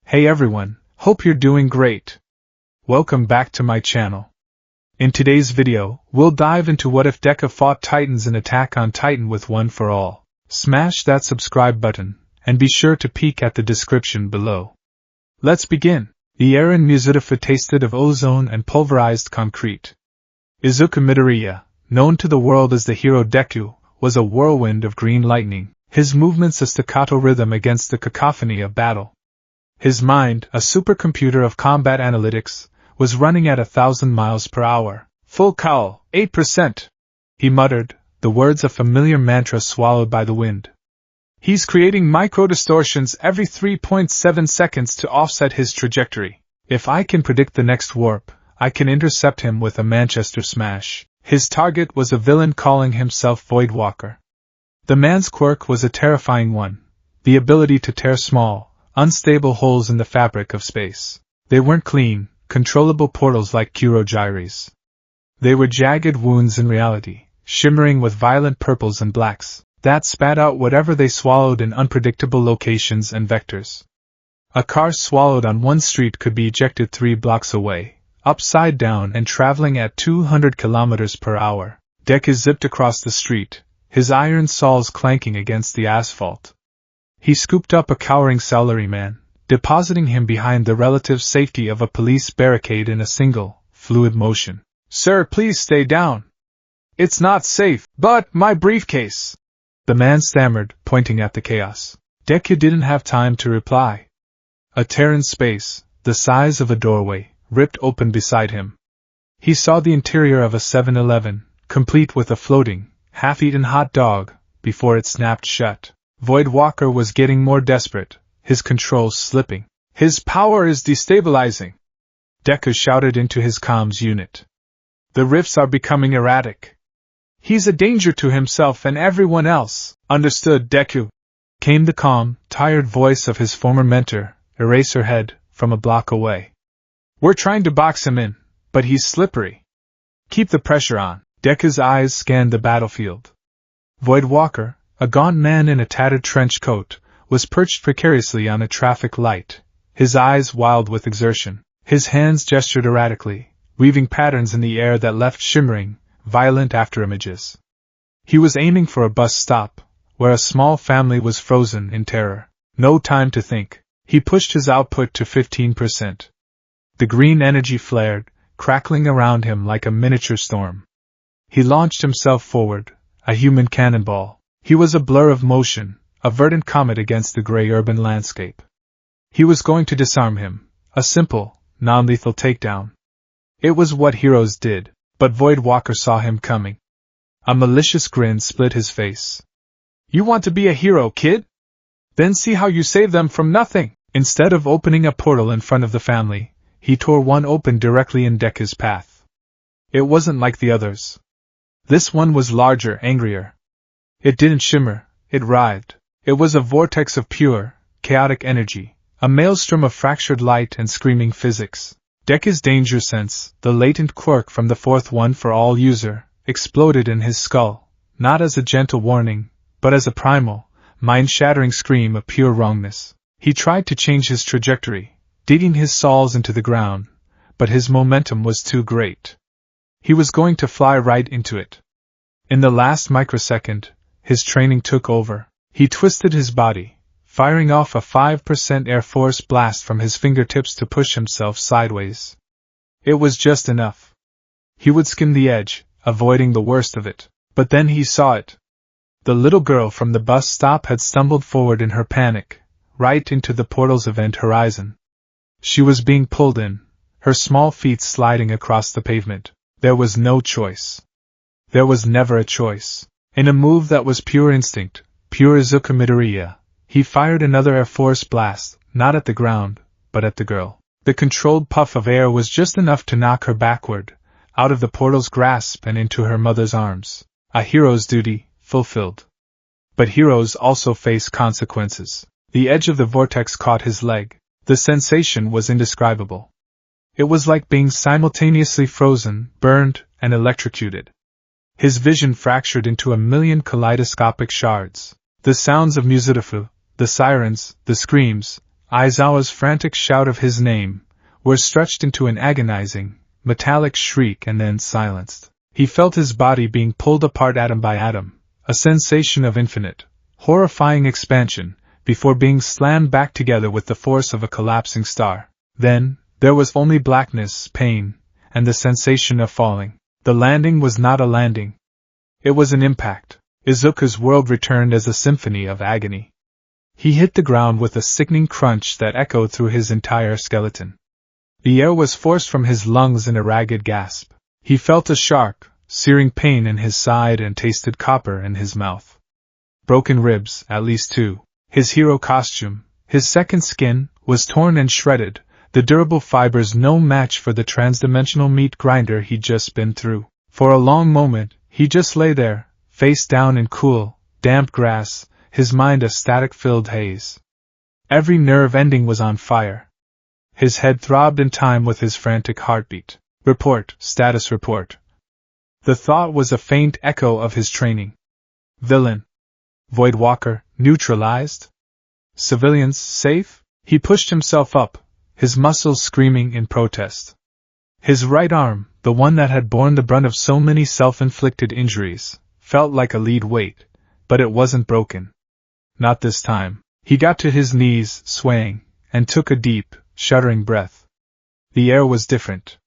Hey everyone, hope you're doing great. Welcome back to my channel. In today's video, we'll dive into what if Deku fought Titans in Attack on Titan with One for All. Smash that subscribe button, and be sure to peek at the description below. Let's begin. The air in Muzidafu tasted of ozone and pulverized concrete. Izuku Midoriya, known to the world as the hero Deku, was a whirlwind of green lightning, his movements a staccato rhythm against the cacophony of battle. His mind, a supercomputer of combat analytics, was running at 1,000 miles per hour. Full cowl, 8%. He muttered, the words a familiar mantra swallowed by the wind. He's creating micro-distortions every 3.7 seconds to offset his trajectory. If I can predict the next warp, I can intercept him with a Manchester smash. His target was a villain calling himself Voidwalker. The man's quirk was a terrifying one, the ability to tear small, unstable holes in the fabric of space. They weren't clean, controllable portals like Kurogyres. They were jagged wounds in reality, shimmering with violent purples and blacks, that spat out whatever they swallowed in unpredictable locations and vectors. A car swallowed on one street could be ejected 3 blocks away, upside down and traveling at 200 kilometers per hour. Deku zipped across the street, his iron saws clanking against the asphalt. He scooped up a cowering salaryman, depositing him behind the relative safety of a police barricade in a single, fluid motion. Sir, please stay down. It's not safe, but my briefcase. The man stammered, pointing at the chaos. Deku didn't have time to reply. A tear in space, the size of a doorway, ripped open beside him. He saw the interior of a 7-Eleven, complete with a floating, half-eaten hot dog, before it snapped shut. Voidwalker was getting more desperate, his controls slipping. His power is destabilizing. Deku shouted into his comms unit. The rifts are becoming erratic. He's a danger to himself and everyone else. Understood, Deku. Came the calm, tired voice of his former mentor, Eraserhead, from a block away. We're trying to box him in, but he's slippery. Keep the pressure on. Deku's eyes scanned the battlefield. Voidwalker, a gaunt man in a tattered trench coat, was perched precariously on a traffic light, his eyes wild with exertion. His hands gestured erratically, weaving patterns in the air that left shimmering, violent afterimages. He was aiming for a bus stop, where a small family was frozen in terror. No time to think. He pushed his output to 15%. The green energy flared, crackling around him like a miniature storm. He launched himself forward, a human cannonball. He was a blur of motion, a verdant comet against the gray urban landscape. He was going to disarm him, a simple, non-lethal takedown. It was what heroes did, but Voidwalker saw him coming. A malicious grin split his face. You want to be a hero, kid? Then see how you save them from nothing. Instead of opening a portal in front of the family, he tore one open directly in Deku's path. It wasn't like the others. This one was larger, angrier. It didn't shimmer, it writhed. It was a vortex of pure, chaotic energy, a maelstrom of fractured light and screaming physics. Deku's danger sense, the latent quirk from the fourth One for All user, exploded in his skull, not as a gentle warning, but as a primal, mind-shattering scream of pure wrongness. He tried to change his trajectory, digging his saws into the ground, but his momentum was too great. He was going to fly right into it. In the last microsecond, his training took over. He twisted his body, firing off a 5% Air Force blast from his fingertips to push himself sideways. It was just enough. He would skim the edge, avoiding the worst of it. But then he saw it. The little girl from the bus stop had stumbled forward in her panic, right into the portal's event horizon. She was being pulled in, her small feet sliding across the pavement. There was no choice. There was never a choice. In a move that was pure instinct, pure Izuku Midoriya, he fired another Air Force blast, not at the ground, but at the girl. The controlled puff of air was just enough to knock her backward, out of the portal's grasp and into her mother's arms. A hero's duty, fulfilled. But heroes also face consequences. The edge of the vortex caught his leg. The sensation was indescribable. It was like being simultaneously frozen, burned, and electrocuted. His vision fractured into a million kaleidoscopic shards. The sounds of Muzidafu, the sirens, the screams, Aizawa's frantic shout of his name was stretched into an agonizing, metallic shriek and then silenced. He felt his body being pulled apart atom by atom, a sensation of infinite, horrifying expansion, before being slammed back together with the force of a collapsing star. Then, there was only blackness, pain, and the sensation of falling. The landing was not a landing. It was an impact. Izuku's world returned as a symphony of agony. He hit the ground with a sickening crunch that echoed through his entire skeleton. The air was forced from his lungs in a ragged gasp. He felt a sharp, searing pain in his side and tasted copper in his mouth. Broken ribs, at least two. His hero costume, his second skin, was torn and shredded, the durable fibers no match for the transdimensional meat grinder he'd just been through. For a long moment, he just lay there, face down in cool, damp grass, his mind a static-filled haze. Every nerve ending was on fire. His head throbbed in time with his frantic heartbeat. Report, status report. The thought was a faint echo of his training. Villain. Voidwalker, neutralized? Civilians, safe? He pushed himself up, his muscles screaming in protest. His right arm, the one that had borne the brunt of so many self-inflicted injuries, felt like a lead weight, but it wasn't broken. Not this time. He got to his knees, swaying, and took a deep, shuddering breath. The air was different.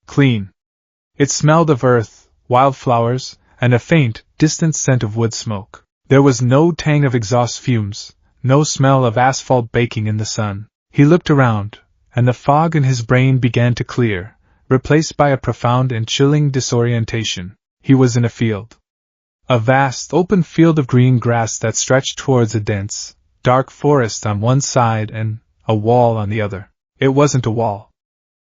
Clean. It smelled of earth, wildflowers, and a faint, distant scent of wood smoke. There was no tang of exhaust fumes, no smell of asphalt baking in the sun. He looked around, and the fog in his brain began to clear, replaced by a profound and chilling disorientation. He was in a field. A vast, open field of green grass that stretched towards a dense, dark forest on one side and a wall on the other. It wasn't a wall.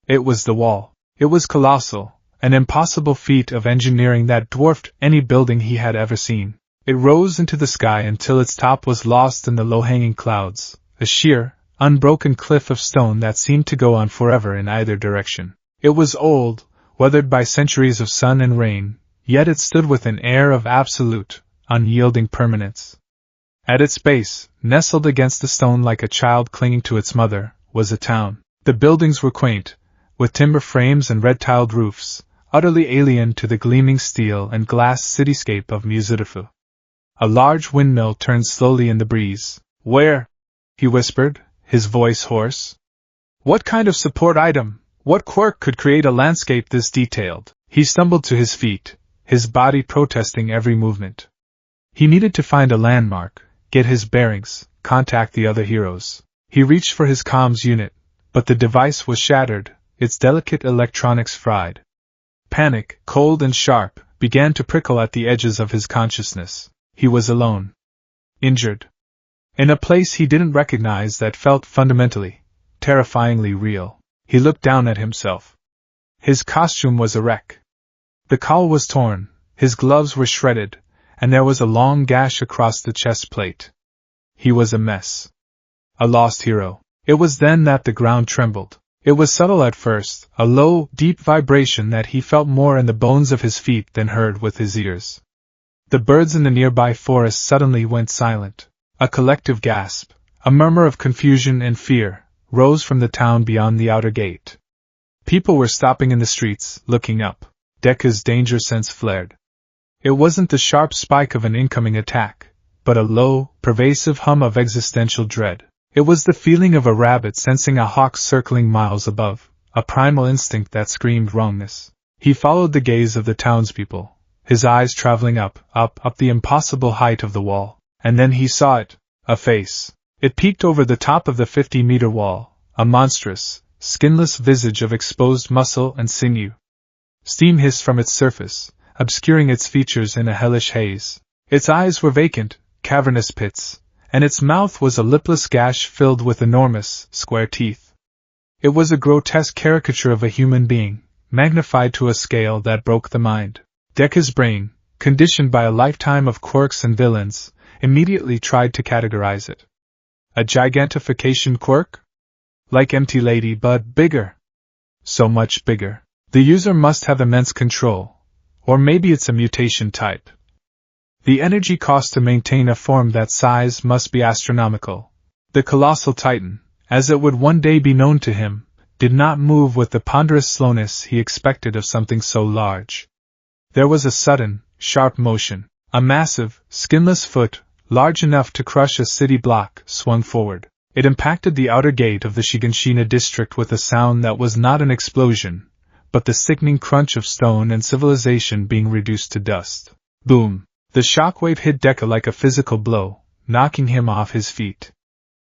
It was the wall. It was colossal, an impossible feat of engineering that dwarfed any building he had ever seen. It rose into the sky until its top was lost in the low-hanging clouds, a sheer, unbroken cliff of stone that seemed to go on forever in either direction. It was old, weathered by centuries of sun and rain, yet it stood with an air of absolute, unyielding permanence. At its base, nestled against the stone like a child clinging to its mother, was a town. The buildings were quaint, with timber frames and red-tiled roofs, utterly alien to the gleaming steel and glass cityscape of Muzidafu. A large windmill turned slowly in the breeze. Where? He whispered, his voice hoarse. What kind of support item, what quirk could create a landscape this detailed? He stumbled to his feet, his body protesting every movement. He needed to find a landmark, get his bearings, contact the other heroes. He reached for his comms unit, but the device was shattered, its delicate electronics fried. Panic, cold and sharp, began to prickle at the edges of his consciousness. He was alone. Injured. In a place he didn't recognize that felt fundamentally, terrifyingly real. He looked down at himself. His costume was a wreck. The cowl was torn, his gloves were shredded, and there was a long gash across the chest plate. He was a mess. A lost hero. It was then that the ground trembled. It was subtle at first, a low, deep vibration that he felt more in the bones of his feet than heard with his ears. The birds in the nearby forest suddenly went silent. A collective gasp, a murmur of confusion and fear, rose from the town beyond the outer gate. People were stopping in the streets, looking up. Deku's danger sense flared. It wasn't the sharp spike of an incoming attack, but a low, pervasive hum of existential dread. It was the feeling of a rabbit sensing a hawk circling miles above, a primal instinct that screamed wrongness. He followed the gaze of the townspeople, his eyes traveling up the impossible height of the wall. And then he saw it, a face. It peeked over the top of the 50-meter wall, a monstrous, skinless visage of exposed muscle and sinew. Steam hissed from its surface, obscuring its features in a hellish haze. Its eyes were vacant, cavernous pits, and its mouth was a lipless gash filled with enormous, square teeth. It was a grotesque caricature of a human being, magnified to a scale that broke the mind. Deku's brain, conditioned by a lifetime of quirks and villains, immediately tried to categorize it. A gigantification quirk? Like Empty Lady, but bigger. So much bigger. The user must have immense control. Or maybe it's a mutation type. The energy cost to maintain a form that size must be astronomical. The colossal titan, as it would one day be known to him, did not move with the ponderous slowness he expected of something so large. There was a sudden, sharp motion. A massive, skinless foot, large enough to crush a city block, swung forward. It impacted the outer gate of the Shiganshina district with a sound that was not an explosion, but the sickening crunch of stone and civilization being reduced to dust. Boom! The shockwave hit Deku like a physical blow, knocking him off his feet.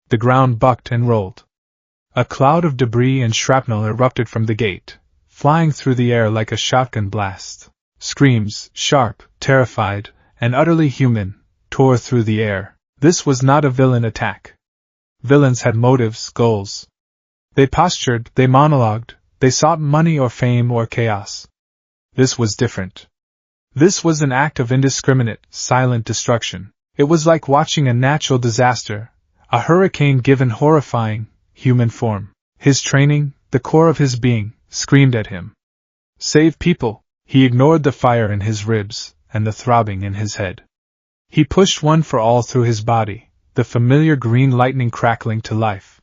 The ground bucked and rolled. A cloud of debris and shrapnel erupted from the gate, flying through the air like a shotgun blast. Screams, sharp, terrified, and utterly human, tore through the air. This was not a villain attack. Villains had motives, goals. They postured, they monologued, they sought money or fame or chaos. This was different. This was an act of indiscriminate, silent destruction. It was like watching a natural disaster, a hurricane given horrifying, human form. His training, the core of his being, screamed at him. Save people! He ignored the fire in his ribs, and the throbbing in his head. He pushed one for all through his body, the familiar green lightning crackling to life.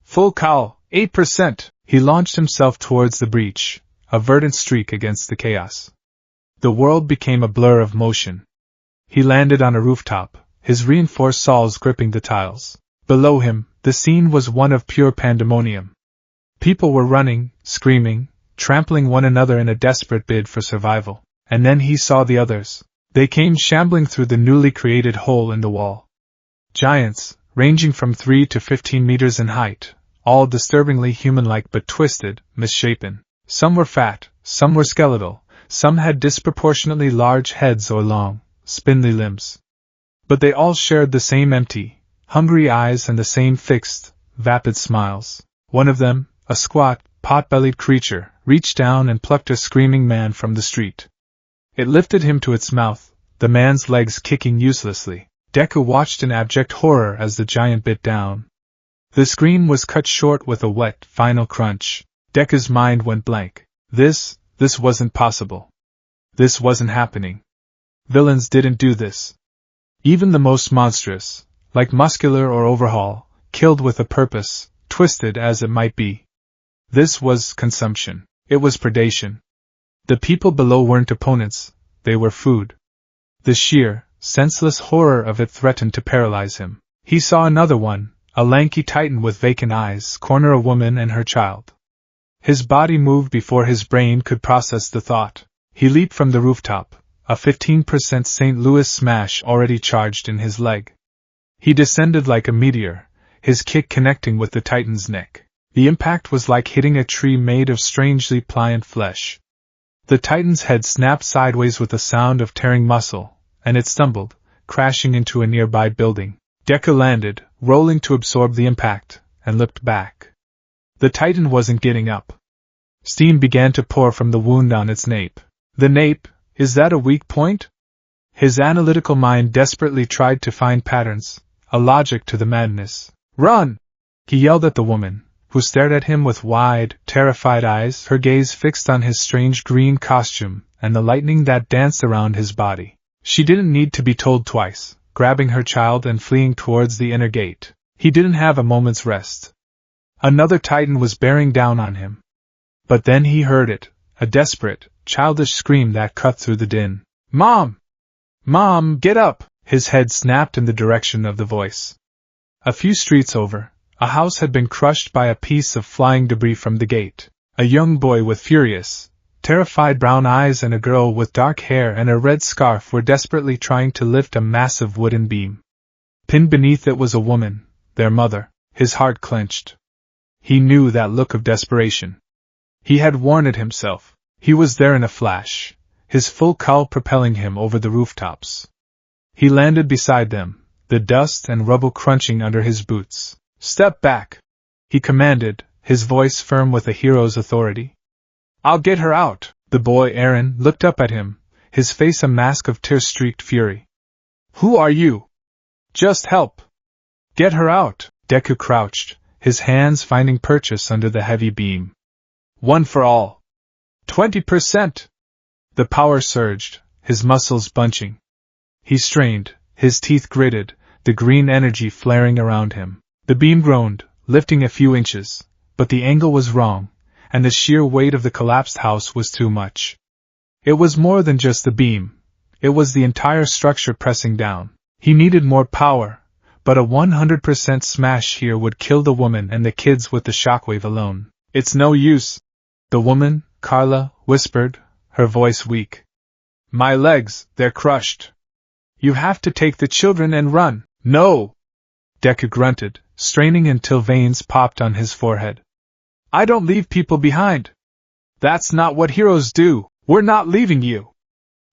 Full cowl, 8%! He launched himself towards the breach, a verdant streak against the chaos. The world became a blur of motion. He landed on a rooftop, his reinforced saws gripping the tiles. Below him, the scene was one of pure pandemonium. People were running, screaming, trampling one another in a desperate bid for survival. And then he saw the others. They came shambling through the newly created hole in the wall. Giants, ranging from 3 to 15 meters in height, all disturbingly human-like but twisted, misshapen. Some were fat, some were skeletal, some had disproportionately large heads or long, spindly limbs. But they all shared the same empty, hungry eyes and the same fixed, vapid smiles. One of them, a squat, pot-bellied creature, reached down and plucked a screaming man from the street. It lifted him to its mouth, the man's legs kicking uselessly. Deku watched in abject horror as the giant bit down. The scream was cut short with a wet, final crunch. Deku's mind went blank. This wasn't possible. This wasn't happening. Villains didn't do this. Even the most monstrous, like Muscular or Overhaul, killed with a purpose, twisted as it might be. This was consumption. It was predation. The people below weren't opponents, they were food. The sheer, senseless horror of it threatened to paralyze him. He saw another one, a lanky titan with vacant eyes, corner a woman and her child. His body moved before his brain could process the thought. He leaped from the rooftop, a 15% St. Louis smash already charged in his leg. He descended like a meteor, his kick connecting with the titan's neck. The impact was like hitting a tree made of strangely pliant flesh. The titan's head snapped sideways with a sound of tearing muscle, and it stumbled, crashing into a nearby building. Deku landed, rolling to absorb the impact, and looked back. The titan wasn't getting up. Steam began to pour from the wound on its nape. The nape, is that a weak point? His analytical mind desperately tried to find patterns, a logic to the madness. Run! He yelled at the woman, who stared at him with wide, terrified eyes, her gaze fixed on his strange green costume and the lightning that danced around his body. She didn't need to be told twice, grabbing her child and fleeing towards the inner gate. He didn't have a moment's rest. Another titan was bearing down on him. But then he heard it, a desperate, childish scream that cut through the din. Mom! Mom, get up! His head snapped in the direction of the voice. A few streets over, a house had been crushed by a piece of flying debris from the gate. A young boy with furious, terrified brown eyes and a girl with dark hair and a red scarf were desperately trying to lift a massive wooden beam. Pinned beneath it was a woman, their mother. His heart clenched. He knew that look of desperation. He had worn it himself. He was there in a flash, his full cowl propelling him over the rooftops. He landed beside them, the dust and rubble crunching under his boots. Step back, he commanded, his voice firm with a hero's authority. I'll get her out. The boy Aaron looked up at him, his face a mask of tear-streaked fury. Who are you? Just help. Get her out. Deku crouched, his hands finding purchase under the heavy beam. One for all. 20%. The power surged, his muscles bunching. He strained, his teeth gritted, the green energy flaring around him. The beam groaned, lifting a few inches, but the angle was wrong, and the sheer weight of the collapsed house was too much. It was more than just the beam. It was the entire structure pressing down. He needed more power, but a 100% smash here would kill the woman and the kids with the shockwave alone. It's no use. The woman, Carla, whispered, her voice weak. My legs, they're crushed. You have to take the children and run. No! Deku grunted, straining until veins popped on his forehead. I don't leave people behind. That's not what heroes do. We're not leaving you.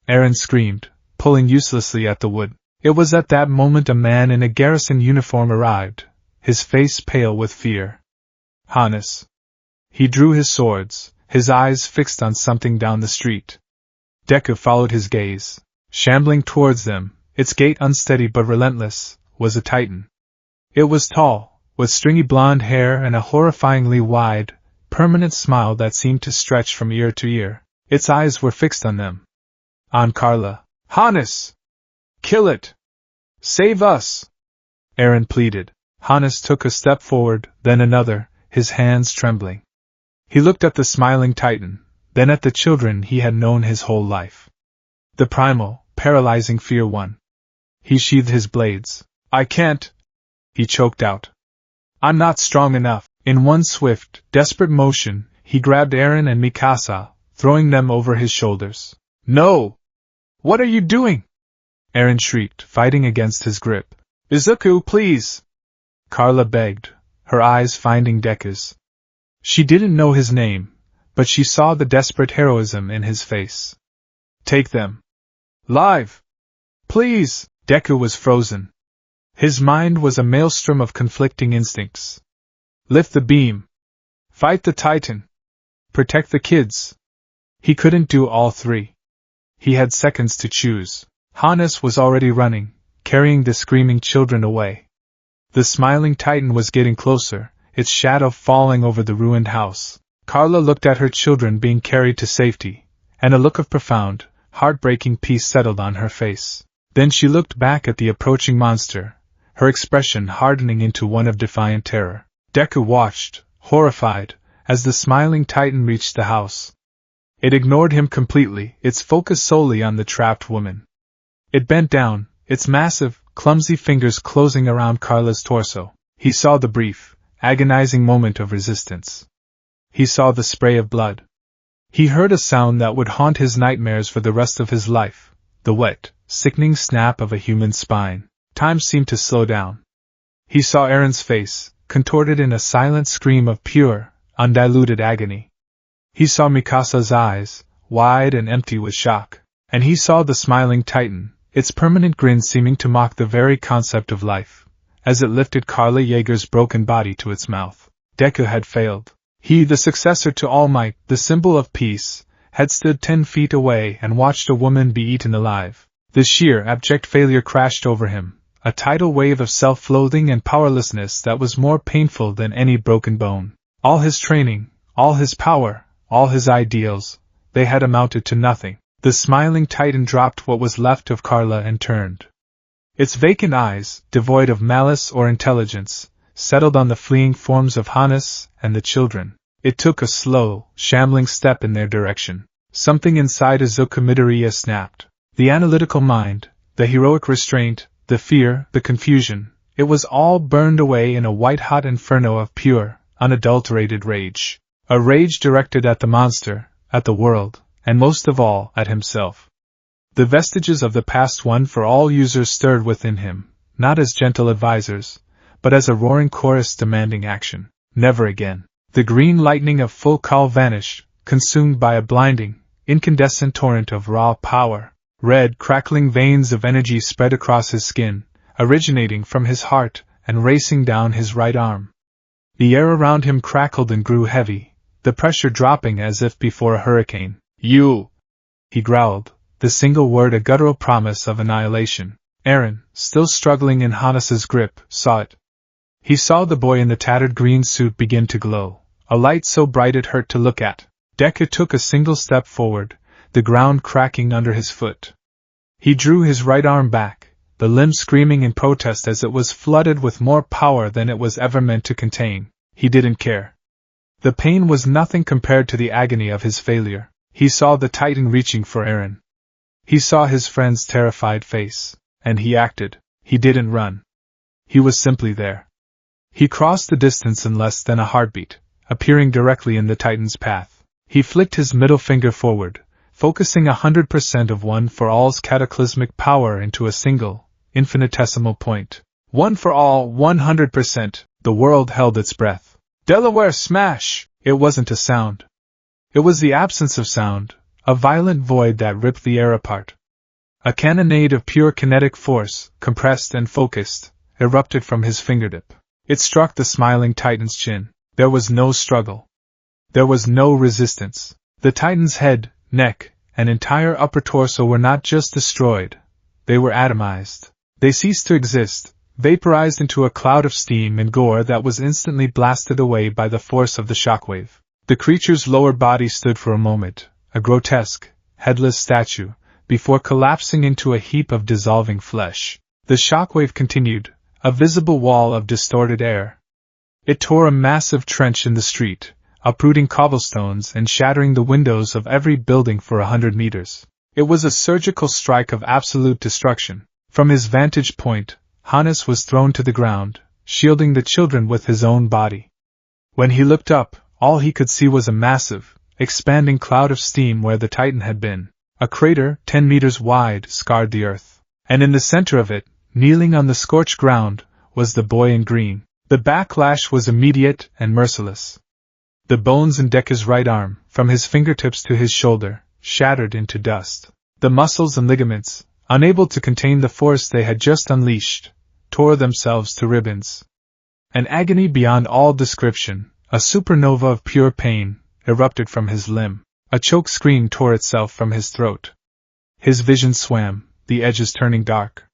Eren screamed, pulling uselessly at the wood. It was at that moment a man in a garrison uniform arrived, his face pale with fear. Hannes. He drew his swords, his eyes fixed on something down the street. Deku followed his gaze. Shambling towards them, its gait unsteady but relentless, was a titan. It was tall, with stringy blonde hair and a horrifyingly wide, permanent smile that seemed to stretch from ear to ear. Its eyes were fixed on them. On Carla. Hannes! Kill it! Save us! Eren pleaded. Hannes took a step forward, then another, his hands trembling. He looked at the smiling titan, then at the children he had known his whole life. The primal, paralyzing fear won. He sheathed his blades. I can't, he choked out. I'm not strong enough. In one swift, desperate motion, he grabbed Eren and Mikasa, throwing them over his shoulders. No! What are you doing? Eren shrieked, fighting against his grip. Izuku, please! Carla begged, her eyes finding Deku's. She didn't know his name, but she saw the desperate heroism in his face. Take them. Live! Please! Deku was frozen. His mind was a maelstrom of conflicting instincts. Lift the beam. Fight the Titan. Protect the kids. He couldn't do all three. He had seconds to choose. Hannes was already running, carrying the screaming children away. The smiling Titan was getting closer, its shadow falling over the ruined house. Carla looked at her children being carried to safety, and a look of profound, heartbreaking peace settled on her face. Then she looked back at the approaching monster, her expression hardening into one of defiant terror. Deku watched, horrified, as the smiling Titan reached the house. It ignored him completely, its focus solely on the trapped woman. It bent down, its massive, clumsy fingers closing around Carla's torso. He saw the brief, agonizing moment of resistance. He saw the spray of blood. He heard a sound that would haunt his nightmares for the rest of his life, the wet, sickening snap of a human spine. Time seemed to slow down. He saw Eren's face, contorted in a silent scream of pure, undiluted agony. He saw Mikasa's eyes, wide and empty with shock. And he saw the smiling Titan, its permanent grin seeming to mock the very concept of life, as it lifted Carla Yeager's broken body to its mouth. Deku had failed. He, the successor to All Might, the symbol of peace, had stood 10 feet away and watched a woman be eaten alive. The sheer, abject failure crashed over him, a tidal wave of self-loathing and powerlessness that was more painful than any broken bone. All his training, all his power, all his ideals, they had amounted to nothing. The smiling Titan dropped what was left of Carla and turned. Its vacant eyes, devoid of malice or intelligence, settled on the fleeing forms of Hannes and the children. It took a slow, shambling step in their direction. Something inside Izuku Midoriya snapped. The analytical mind, the heroic restraint, the fear, the confusion, it was all burned away in a white-hot inferno of pure, unadulterated rage. A rage directed at the monster, at the world, and most of all, at himself. The vestiges of the past one for all users stirred within him, not as gentle advisors, but as a roaring chorus demanding action. Never again. The green lightning of full call vanished, consumed by a blinding, incandescent torrent of raw power. Red, crackling veins of energy spread across his skin, originating from his heart and racing down his right arm. The air around him crackled and grew heavy, the pressure dropping as if before a hurricane. You! He growled, the single word a guttural promise of annihilation. Eren, still struggling in Hannes's grip, saw it. He saw the boy in the tattered green suit begin to glow, a light so bright it hurt to look at. Deku took a single step forward, the ground cracking under his foot. He drew his right arm back, the limb screaming in protest as it was flooded with more power than it was ever meant to contain. He didn't care. The pain was nothing compared to the agony of his failure. He saw the Titan reaching for Eren. He saw his friend's terrified face, and he acted. He didn't run. He was simply there. He crossed the distance in less than a heartbeat, appearing directly in the Titan's path. He flicked his middle finger forward, focusing 100% of One for All's cataclysmic power into a single, infinitesimal point. One for all, 100%. The world held its breath. Delaware smash! It wasn't a sound. It was the absence of sound, a violent void that ripped the air apart. A cannonade of pure kinetic force, compressed and focused, erupted from his fingertip. It struck the smiling Titan's chin. There was no struggle. There was no resistance. The Titan's head, neck, and entire upper torso were not just destroyed. They were atomized. They ceased to exist, vaporized into a cloud of steam and gore that was instantly blasted away by the force of the shockwave. The creature's lower body stood for a moment, a grotesque, headless statue, before collapsing into a heap of dissolving flesh. The shockwave continued, a visible wall of distorted air. It tore a massive trench in the street, uprooting cobblestones and shattering the windows of every building for 100 meters. It was a surgical strike of absolute destruction. From his vantage point, Hannes was thrown to the ground, shielding the children with his own body. When he looked up, all he could see was a massive, expanding cloud of steam where the Titan had been. A crater, 10 meters wide, scarred the earth. And in the center of it, kneeling on the scorched ground, was the boy in green. The backlash was immediate and merciless. The bones in Deku's right arm, from his fingertips to his shoulder, shattered into dust. The muscles and ligaments, unable to contain the force they had just unleashed, tore themselves to ribbons. An agony beyond all description, a supernova of pure pain, erupted from his limb. A choked scream tore itself from his throat. His vision swam, the edges turning dark.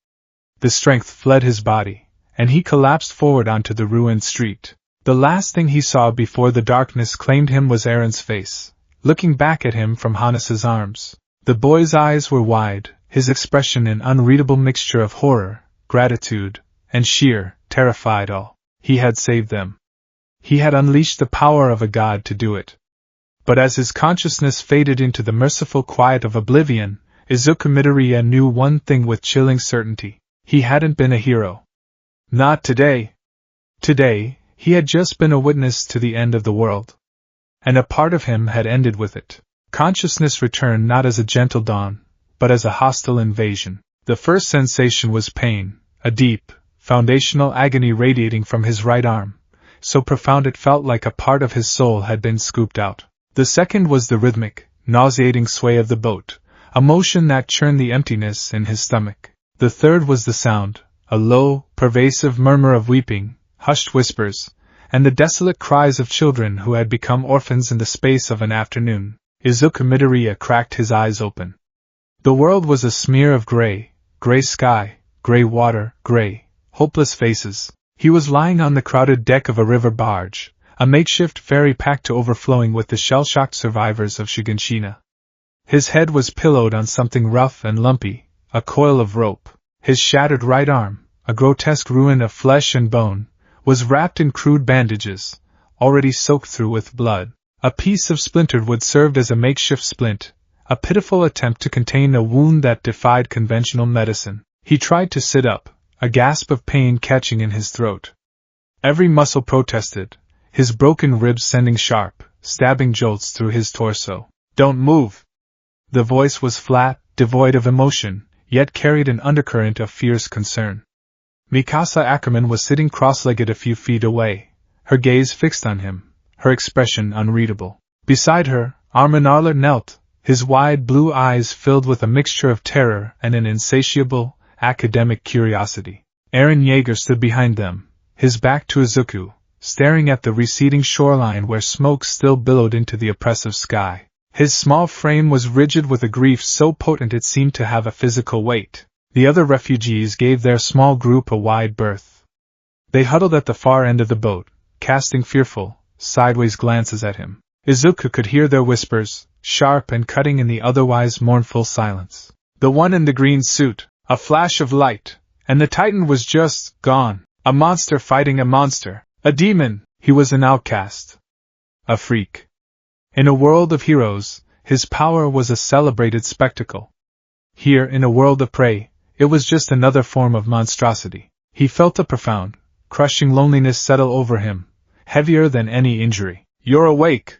The strength fled his body, and he collapsed forward onto the ruined street. The last thing he saw before the darkness claimed him was Eren's face, looking back at him from Hannes's arms. The boy's eyes were wide, his expression an unreadable mixture of horror, gratitude, and sheer, terrified awe. He had saved them. He had unleashed the power of a god to do it. But as his consciousness faded into the merciful quiet of oblivion, Izuku Midoriya knew one thing with chilling certainty. He hadn't been a hero. Not today. Today, he had just been a witness to the end of the world. And a part of him had ended with it. Consciousness returned not as a gentle dawn, but as a hostile invasion. The first sensation was pain, a deep, foundational agony radiating from his right arm, so profound it felt like a part of his soul had been scooped out. The second was the rhythmic, nauseating sway of the boat, a motion that churned the emptiness in his stomach. The third was the sound, a low, pervasive murmur of weeping, hushed whispers, and the desolate cries of children who had become orphans in the space of an afternoon. Izuku Midoriya cracked his eyes open. The world was a smear of gray sky, gray water, gray, hopeless faces. He was lying on the crowded deck of a river barge, a makeshift ferry packed to overflowing with the shell-shocked survivors of Shiganshina. His head was pillowed on something rough and lumpy, a coil of rope. His shattered right arm, a grotesque ruin of flesh and bone, was wrapped in crude bandages, already soaked through with blood. A piece of splintered wood served as a makeshift splint, a pitiful attempt to contain a wound that defied conventional medicine. He tried to sit up, a gasp of pain catching in his throat. Every muscle protested, his broken ribs sending sharp, stabbing jolts through his torso. "Don't move!" The voice was flat, devoid of emotion, yet carried an undercurrent of fierce concern. Mikasa Ackerman was sitting cross-legged a few feet away, her gaze fixed on him, her expression unreadable. Beside her, Armin Arler knelt, his wide blue eyes filled with a mixture of terror and an insatiable, academic curiosity. Eren Yeager stood behind them, his back to Izuku, staring at the receding shoreline where smoke still billowed into the oppressive sky. His small frame was rigid with a grief so potent it seemed to have a physical weight. The other refugees gave their small group a wide berth. They huddled at the far end of the boat, casting fearful, sideways glances at him. Izuku could hear their whispers, sharp and cutting in the otherwise mournful silence. The one in the green suit, a flash of light, and the Titan was just gone. A monster fighting a monster. A demon. He was an outcast. A freak. In a world of heroes, his power was a celebrated spectacle. Here, in a world of prey, it was just another form of monstrosity. He felt a profound, crushing loneliness settle over him, heavier than any injury. "You're awake,"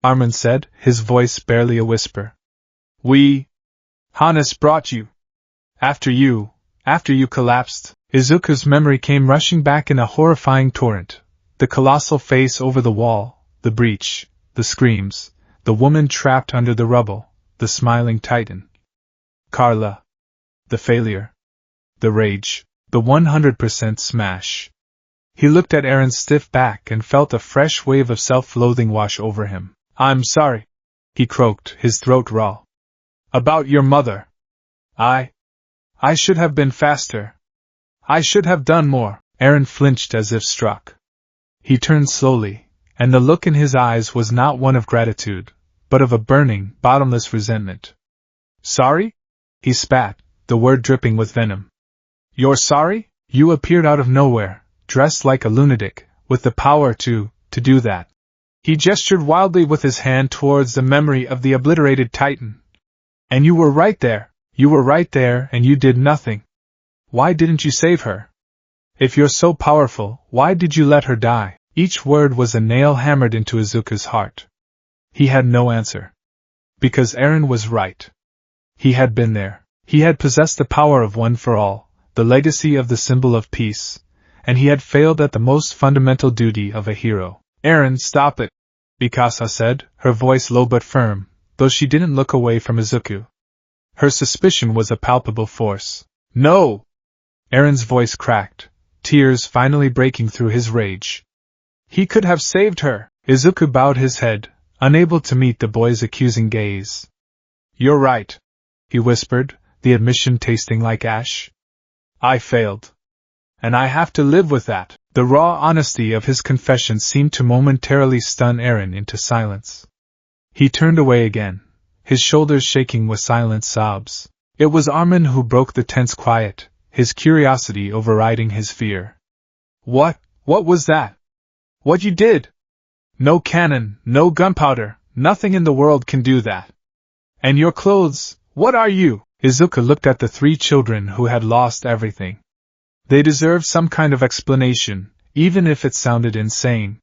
Armin said, his voice barely a whisper. Hannes brought you. After you collapsed." Izuku's memory came rushing back in a horrifying torrent. The colossal face over the wall, the breach, the screams, the woman trapped under the rubble, the smiling Titan. Carla. The failure. The rage. The 100% smash. He looked at Aaron's stiff back and felt a fresh wave of self-loathing wash over him. "I'm sorry," he croaked, his throat raw. "About your mother. I should have been faster. I should have done more." Aaron flinched as if struck. He turned slowly, and the look in his eyes was not one of gratitude, but of a burning, bottomless resentment. "Sorry?" he spat, the word dripping with venom. "You're sorry? You appeared out of nowhere, dressed like a lunatic, with the power to do that." He gestured wildly with his hand towards the memory of the obliterated Titan. "And you were right there. You were right there and you did nothing. Why didn't you save her? If you're so powerful, why did you let her die?" Each word was a nail hammered into Izuku's heart. He had no answer. Because Aaron was right. He had been there. He had possessed the power of one for all, the legacy of the symbol of peace, and he had failed at the most fundamental duty of a hero. "Aaron, stop it," Mikasa said, her voice low but firm, though she didn't look away from Izuku. Her suspicion was a palpable force. "No!" Aaron's voice cracked, tears finally breaking through his rage. "He could have saved her." Izuku bowed his head, unable to meet the boy's accusing gaze. "You're right," he whispered, the admission tasting like ash. "I failed. And I have to live with that." The raw honesty of his confession seemed to momentarily stun Aaron into silence. He turned away again, his shoulders shaking with silent sobs. It was Armin who broke the tense quiet, his curiosity overriding his fear. What was that? What you did?" "No cannon, no gunpowder, nothing in the world can do that." "And your clothes, what are you?" Izuku looked at the three children who had lost everything. They deserved some kind of explanation, even if it sounded insane.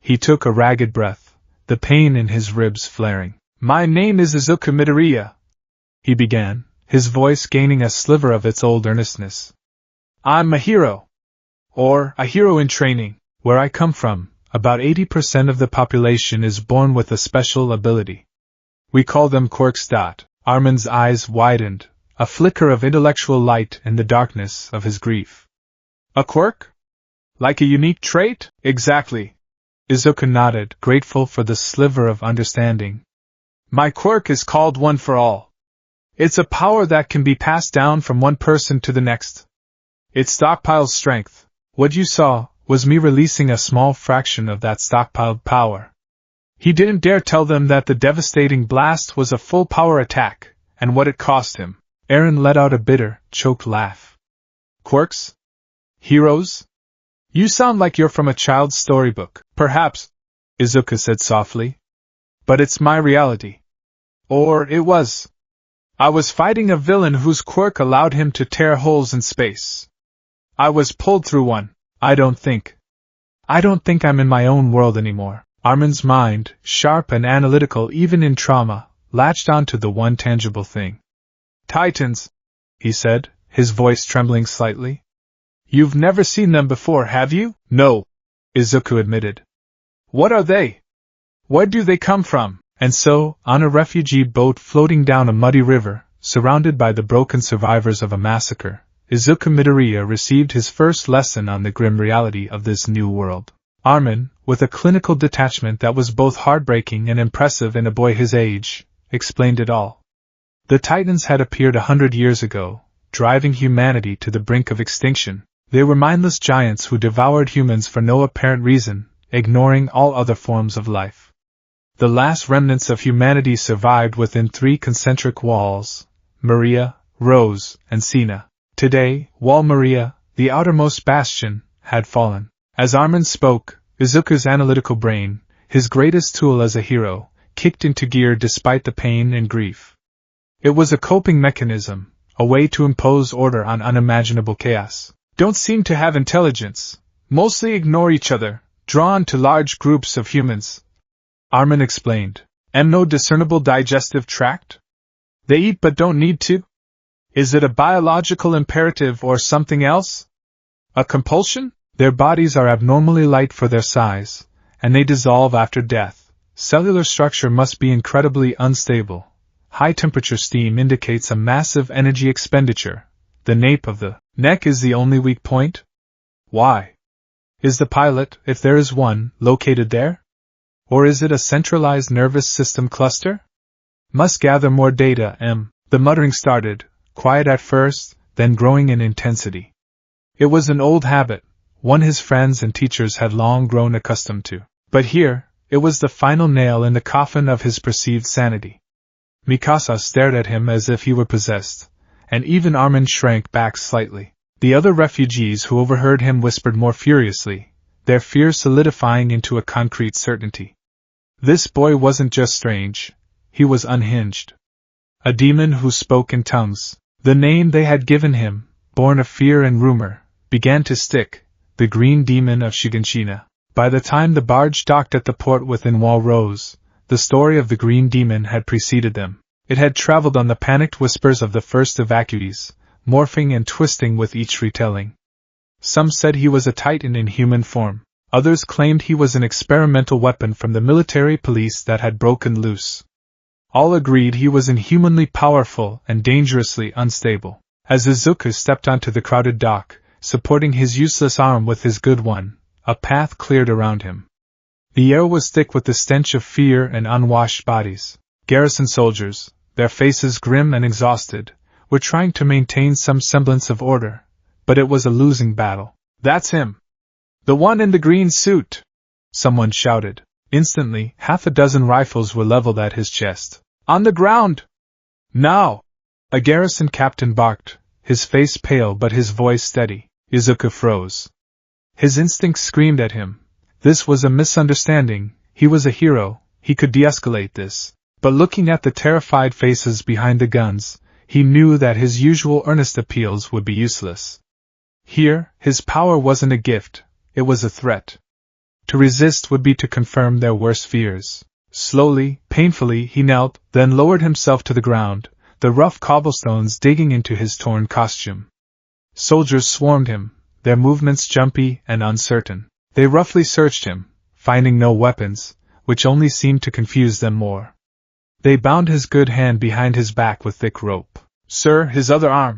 He took a ragged breath, the pain in his ribs flaring. "My name is Izuku Midoriya," he began, his voice gaining a sliver of its old earnestness. "I'm a hero. Or a hero in training. Where I come from, about 80% of the population is born with a special ability. We call them quirks. Armin's eyes widened, a flicker of intellectual light in the darkness of his grief. "A quirk? Like a unique trait?" "Exactly." Izuku nodded, grateful for the sliver of understanding. "My quirk is called One for All. It's a power that can be passed down from one person to the next. It stockpiles strength. What you saw was me releasing a small fraction of that stockpiled power." He didn't dare tell them that the devastating blast was a full power attack, and what it cost him. Aaron let out a bitter, choked laugh. "Quirks? Heroes? You sound like you're from a child's storybook." "Perhaps," Izuku said softly. "But it's my reality. Or it was. I was fighting a villain whose quirk allowed him to tear holes in space. I was pulled through one. I don't think I'm in my own world anymore." Armin's mind, sharp and analytical even in trauma, latched onto the one tangible thing. "Titans," he said, his voice trembling slightly. "You've never seen them before, have you?" "No," Izuku admitted. "What are they? Where do they come from?" And so, on a refugee boat floating down a muddy river, surrounded by the broken survivors of a massacre, Izuku Midoriya received his first lesson on the grim reality of this new world. Armin, with a clinical detachment that was both heartbreaking and impressive in a boy his age, explained it all. The Titans had appeared 100 years ago, driving humanity to the brink of extinction. They were mindless giants who devoured humans for no apparent reason, ignoring all other forms of life. The last remnants of humanity survived within 3 concentric walls: Maria, Rose, and Sina. Today, Wall Maria, the outermost bastion, had fallen. As Armin spoke, Izuku's analytical brain, his greatest tool as a hero, kicked into gear despite the pain and grief. It was a coping mechanism, a way to impose order on unimaginable chaos. Don't seem to have intelligence. Mostly ignore each other, drawn to large groups of humans. Armin explained. And no discernible digestive tract? They eat but don't need to? Is it a biological imperative or something else? A compulsion? Their bodies are abnormally light for their size, and they dissolve after death. Cellular structure must be incredibly unstable. High-temperature steam indicates a massive energy expenditure. The nape of the neck is the only weak point? Why? Is the pilot, if there is one, located there? Or is it a centralized nervous system cluster? Must gather more data, The muttering started, quiet at first, then growing in intensity. It was an old habit, one his friends and teachers had long grown accustomed to. But here, it was the final nail in the coffin of his perceived sanity. Mikasa stared at him as if he were possessed, and even Armin shrank back slightly. The other refugees who overheard him whispered more furiously, their fear solidifying into a concrete certainty. This boy wasn't just strange, he was unhinged. A demon who spoke in tongues. The name they had given him, born of fear and rumor, began to stick, the green demon of Shiganshina. By the time the barge docked at the port within Wall Rose, the story of the green demon had preceded them. It had traveled on the panicked whispers of the first evacuees, morphing and twisting with each retelling. Some said he was a titan in human form. Others claimed he was an experimental weapon from the military police that had broken loose. All agreed he was inhumanly powerful and dangerously unstable. As Izuku stepped onto the crowded dock, supporting his useless arm with his good one, a path cleared around him. The air was thick with the stench of fear and unwashed bodies. Garrison soldiers, their faces grim and exhausted, were trying to maintain some semblance of order, but it was a losing battle. That's him! The one in the green suit! Someone shouted. Instantly, half a dozen rifles were leveled at his chest. On the ground! Now! A garrison captain barked, his face pale but his voice steady. Izuku froze. His instincts screamed at him. This was a misunderstanding, he was a hero, he could de-escalate this. But looking at the terrified faces behind the guns, he knew that his usual earnest appeals would be useless. Here, his power wasn't a gift, it was a threat. To resist would be to confirm their worst fears. Slowly, painfully, he knelt, then lowered himself to the ground, the rough cobblestones digging into his torn costume. Soldiers swarmed him, their movements jumpy and uncertain. They roughly searched him, finding no weapons, which only seemed to confuse them more. They bound his good hand behind his back with thick rope. Sir, his other arm!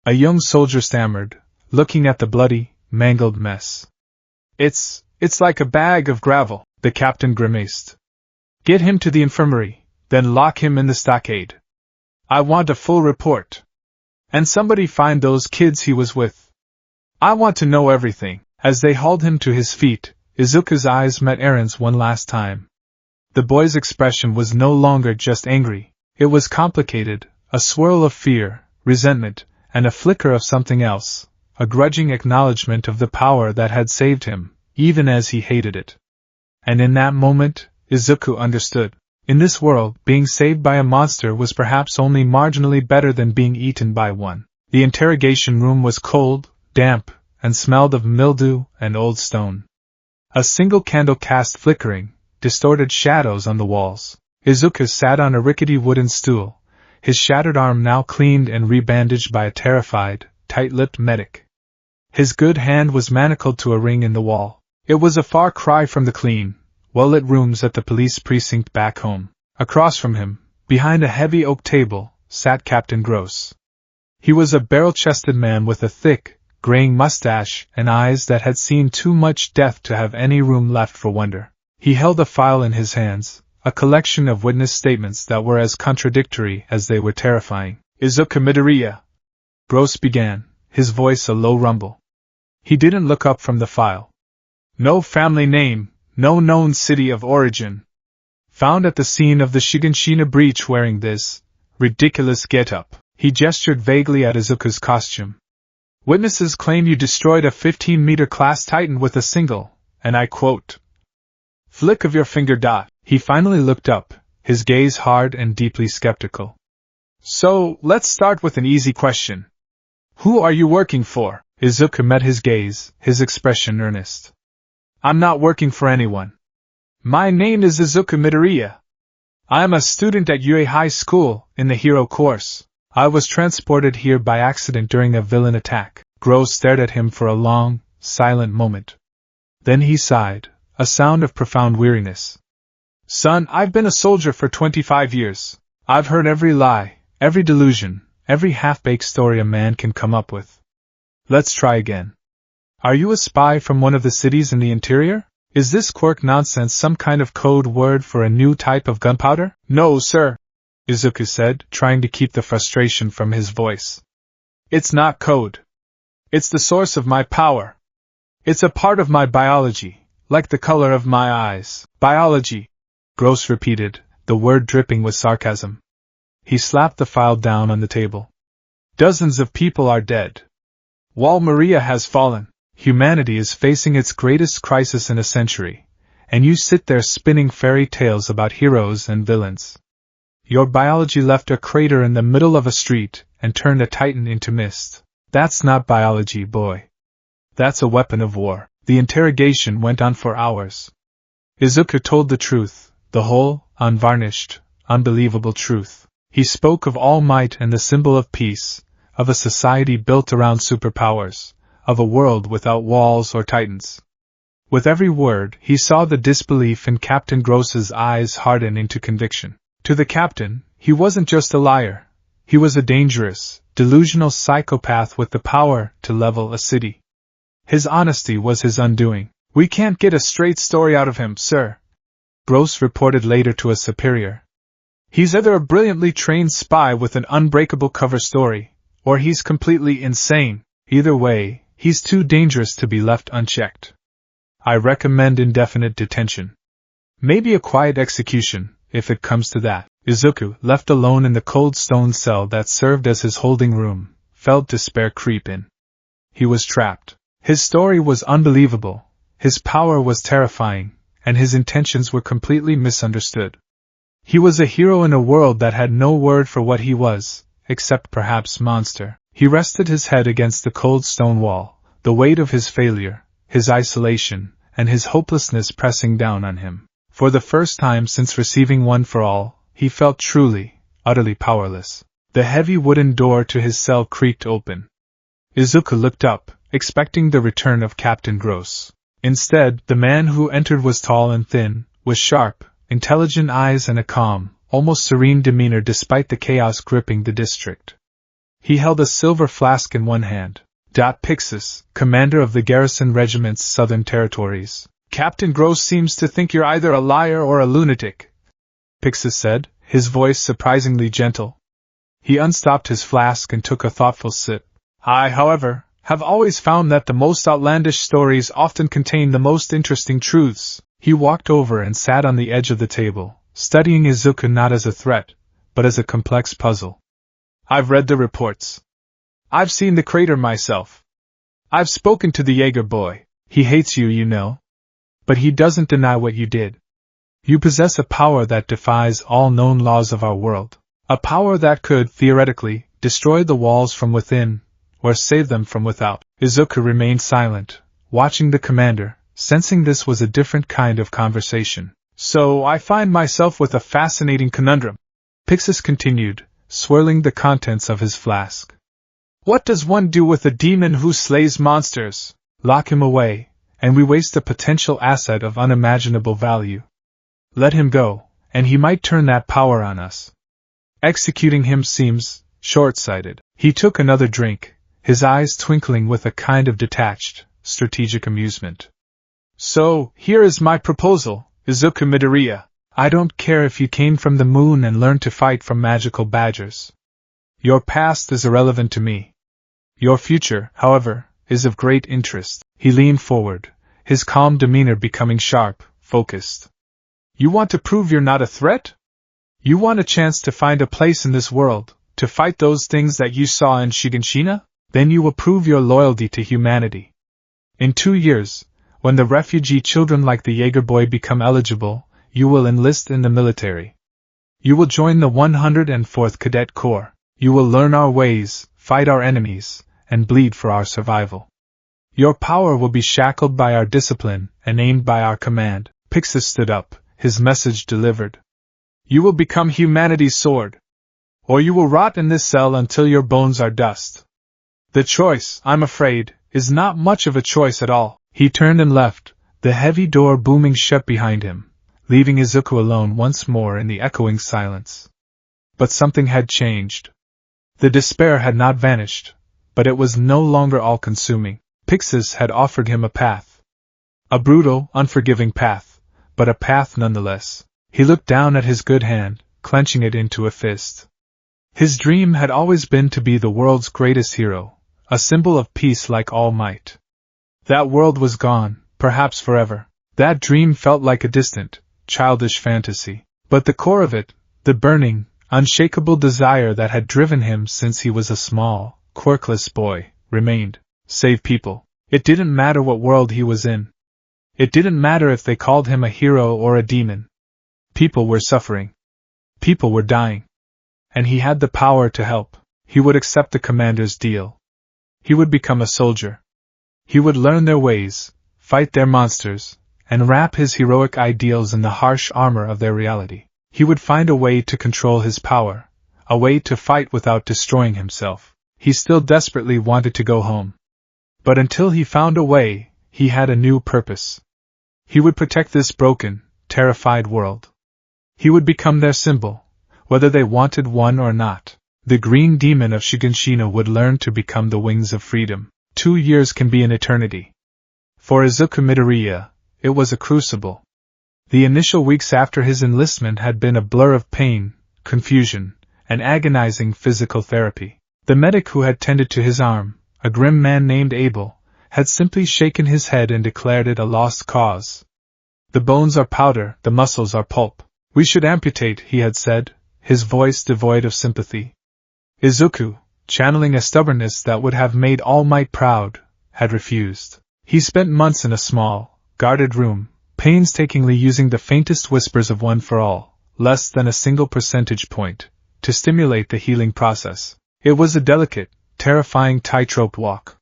A young soldier stammered, looking at the bloody, mangled mess. It's like a bag of gravel, the captain grimaced. Get him to the infirmary, then lock him in the stockade. I want a full report. And somebody find those kids he was with. I want to know everything. As they hauled him to his feet, Izuku's eyes met Aaron's one last time. The boy's expression was no longer just angry. It was complicated, a swirl of fear, resentment, and a flicker of something else, a grudging acknowledgement of the power that had saved him, even as he hated it. And in that moment, Izuku understood. In this world, being saved by a monster was perhaps only marginally better than being eaten by one. The interrogation room was cold, damp, and smelled of mildew and old stone. A single candle cast flickering, distorted shadows on the walls. Izuku sat on a rickety wooden stool, his shattered arm now cleaned and rebandaged by a terrified, tight-lipped medic. His good hand was manacled to a ring in the wall. It was a far cry from the clean, well-lit rooms at the police precinct back home. Across from him, behind a heavy oak table, sat Captain Gross. He was a barrel-chested man with a thick, graying mustache and eyes that had seen too much death to have any room left for wonder. He held a file in his hands, a collection of witness statements that were as contradictory as they were terrifying. Izuku Midoriya, Gross began, his voice a low rumble. He didn't look up from the file. No family name, no known city of origin. Found at the scene of the Shiganshina breach wearing this ridiculous get-up. He gestured vaguely at Izuku's costume. Witnesses claim you destroyed a 15-meter class Titan with a single, and I quote, flick of your finger. He finally looked up, his gaze hard and deeply skeptical. So, let's start with an easy question. Who are you working for? Izuku met his gaze, his expression earnest. I'm not working for anyone. My name is Izuku Midoriya. I am a student at Yue High School, in the hero course. I was transported here by accident during a villain attack. Gross stared at him for a long, silent moment. Then he sighed, a sound of profound weariness. Son, I've been a soldier for 25 years. I've heard every lie, every delusion, every half-baked story a man can come up with. Let's try again. Are you a spy from one of the cities in the interior? Is this quirk nonsense some kind of code word for a new type of gunpowder? No, sir, Izuku said, trying to keep the frustration from his voice. It's not code. It's the source of my power. It's a part of my biology, like the color of my eyes. Biology, Gross repeated, the word dripping with sarcasm. He slapped the file down on the table. Dozens of people are dead. Wall Maria has fallen. Humanity is facing its greatest crisis in a century, and you sit there spinning fairy tales about heroes and villains. Your biology left a crater in the middle of a street and turned a Titan into mist. That's not biology, boy. That's a weapon of war. The interrogation went on for hours. Izuku told the truth, the whole, unvarnished, unbelievable truth. He spoke of All Might and the symbol of peace, of a society built around superpowers, of a world without walls or Titans. With every word, he saw the disbelief in Captain Gross's eyes harden into conviction. To the captain, he wasn't just a liar. He was a dangerous, delusional psychopath with the power to level a city. His honesty was his undoing. We can't get a straight story out of him, sir, Gross reported later to a superior. He's either a brilliantly trained spy with an unbreakable cover story, or he's completely insane. Either way, he's too dangerous to be left unchecked. I recommend indefinite detention. Maybe a quiet execution, if it comes to that. Izuku, left alone in the cold stone cell that served as his holding room, felt despair creep in. He was trapped. His story was unbelievable, his power was terrifying, and his intentions were completely misunderstood. He was a hero in a world that had no word for what he was, except perhaps monster. He rested his head against the cold stone wall, the weight of his failure, his isolation, and his hopelessness pressing down on him. For the first time since receiving One for All, he felt truly, utterly powerless. The heavy wooden door to his cell creaked open. Izuku looked up, expecting the return of Captain Gross. Instead, the man who entered was tall and thin, with sharp, intelligent eyes and a calm, almost serene demeanor despite the chaos gripping the district. He held a silver flask in one hand. Pixis, commander of the garrison regiment's southern territories. Captain Gross seems to think you're either a liar or a lunatic, Pixis said, his voice surprisingly gentle. He unstopped his flask and took a thoughtful sip. I, however, have always found that the most outlandish stories often contain the most interesting truths. He walked over and sat on the edge of the table, studying Izuku not as a threat, but as a complex puzzle. I've read the reports. I've seen the crater myself. I've spoken to the Jaeger boy. He hates you, you know. But he doesn't deny what you did. You possess a power that defies all known laws of our world. A power that could, theoretically, destroy the walls from within, or save them from without. Izuku remained silent, watching the commander, sensing this was a different kind of conversation. So I find myself with a fascinating conundrum, Pixis continued, swirling the contents of his flask. What does one do with a demon who slays monsters? Lock him away, and we waste a potential asset of unimaginable value. Let him go, and he might turn that power on us. Executing him seems short-sighted. He took another drink, his eyes twinkling with a kind of detached, strategic amusement. So, here is my proposal, Izuku Midoriya. I don't care if you came from the moon and learned to fight from magical badgers. Your past is irrelevant to me. Your future, however, is of great interest. He leaned forward, his calm demeanor becoming sharp, focused. You want to prove you're not a threat? You want a chance to find a place in this world, to fight those things that you saw in Shiganshina? Then you will prove your loyalty to humanity. In 2 years, when the refugee children like the Jaeger boy become eligible, you will enlist in the military. You will join the 104th Cadet Corps. You will learn our ways, fight our enemies, and bleed for our survival. Your power will be shackled by our discipline and aimed by our command. Pixis stood up, his message delivered. You will become humanity's sword. Or you will rot in this cell until your bones are dust. The choice, I'm afraid, is not much of a choice at all. He turned and left, the heavy door booming shut behind him, leaving Izuku alone once more in the echoing silence. But something had changed. The despair had not vanished, but it was no longer all-consuming. Pixis had offered him a path. A brutal, unforgiving path, but a path nonetheless. He looked down at his good hand, clenching it into a fist. His dream had always been to be the world's greatest hero, a symbol of peace like All Might. That world was gone, perhaps forever. That dream felt like a distant, childish fantasy. But the core of it, the burning, unshakable desire that had driven him since he was a small, quirkless boy, remained. Save people. It didn't matter what world he was in. It didn't matter if they called him a hero or a demon. People were suffering. People were dying. And he had the power to help. He would accept the commander's deal. He would become a soldier. He would learn their ways, fight their monsters, and wrap his heroic ideals in the harsh armor of their reality. He would find a way to control his power, a way to fight without destroying himself. He still desperately wanted to go home. But until he found a way, he had a new purpose. He would protect this broken, terrified world. He would become their symbol, whether they wanted one or not. The green demon of Shiganshina would learn to become the wings of freedom. 2 years can be an eternity. For Izuku Midoriya, it was a crucible. The initial weeks after his enlistment had been a blur of pain, confusion, and agonizing physical therapy. The medic who had tended to his arm, a grim man named Abel, had simply shaken his head and declared it a lost cause. The bones are powder, the muscles are pulp. We should amputate, he had said, his voice devoid of sympathy. Izuku, channeling a stubbornness that would have made All Might proud, had refused. He spent months in a small, guarded room, painstakingly using the faintest whispers of One for All, less than a single percentage point, to stimulate the healing process. It was a delicate, terrifying tightrope walk.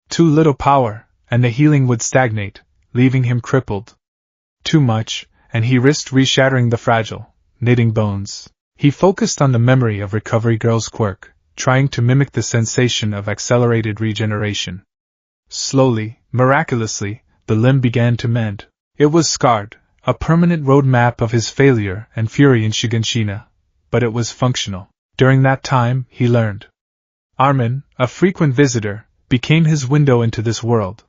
Too little power, and the healing would stagnate, leaving him crippled. Too much, and he risked reshattering the fragile, knitting bones. He focused on the memory of Recovery Girl's quirk, trying to mimic the sensation of accelerated regeneration. Slowly, miraculously, the limb began to mend. It was scarred, a permanent roadmap of his failure and fury in Shiganshina, but it was functional. During that time, he learned. Armin, a frequent visitor, became his window into this world.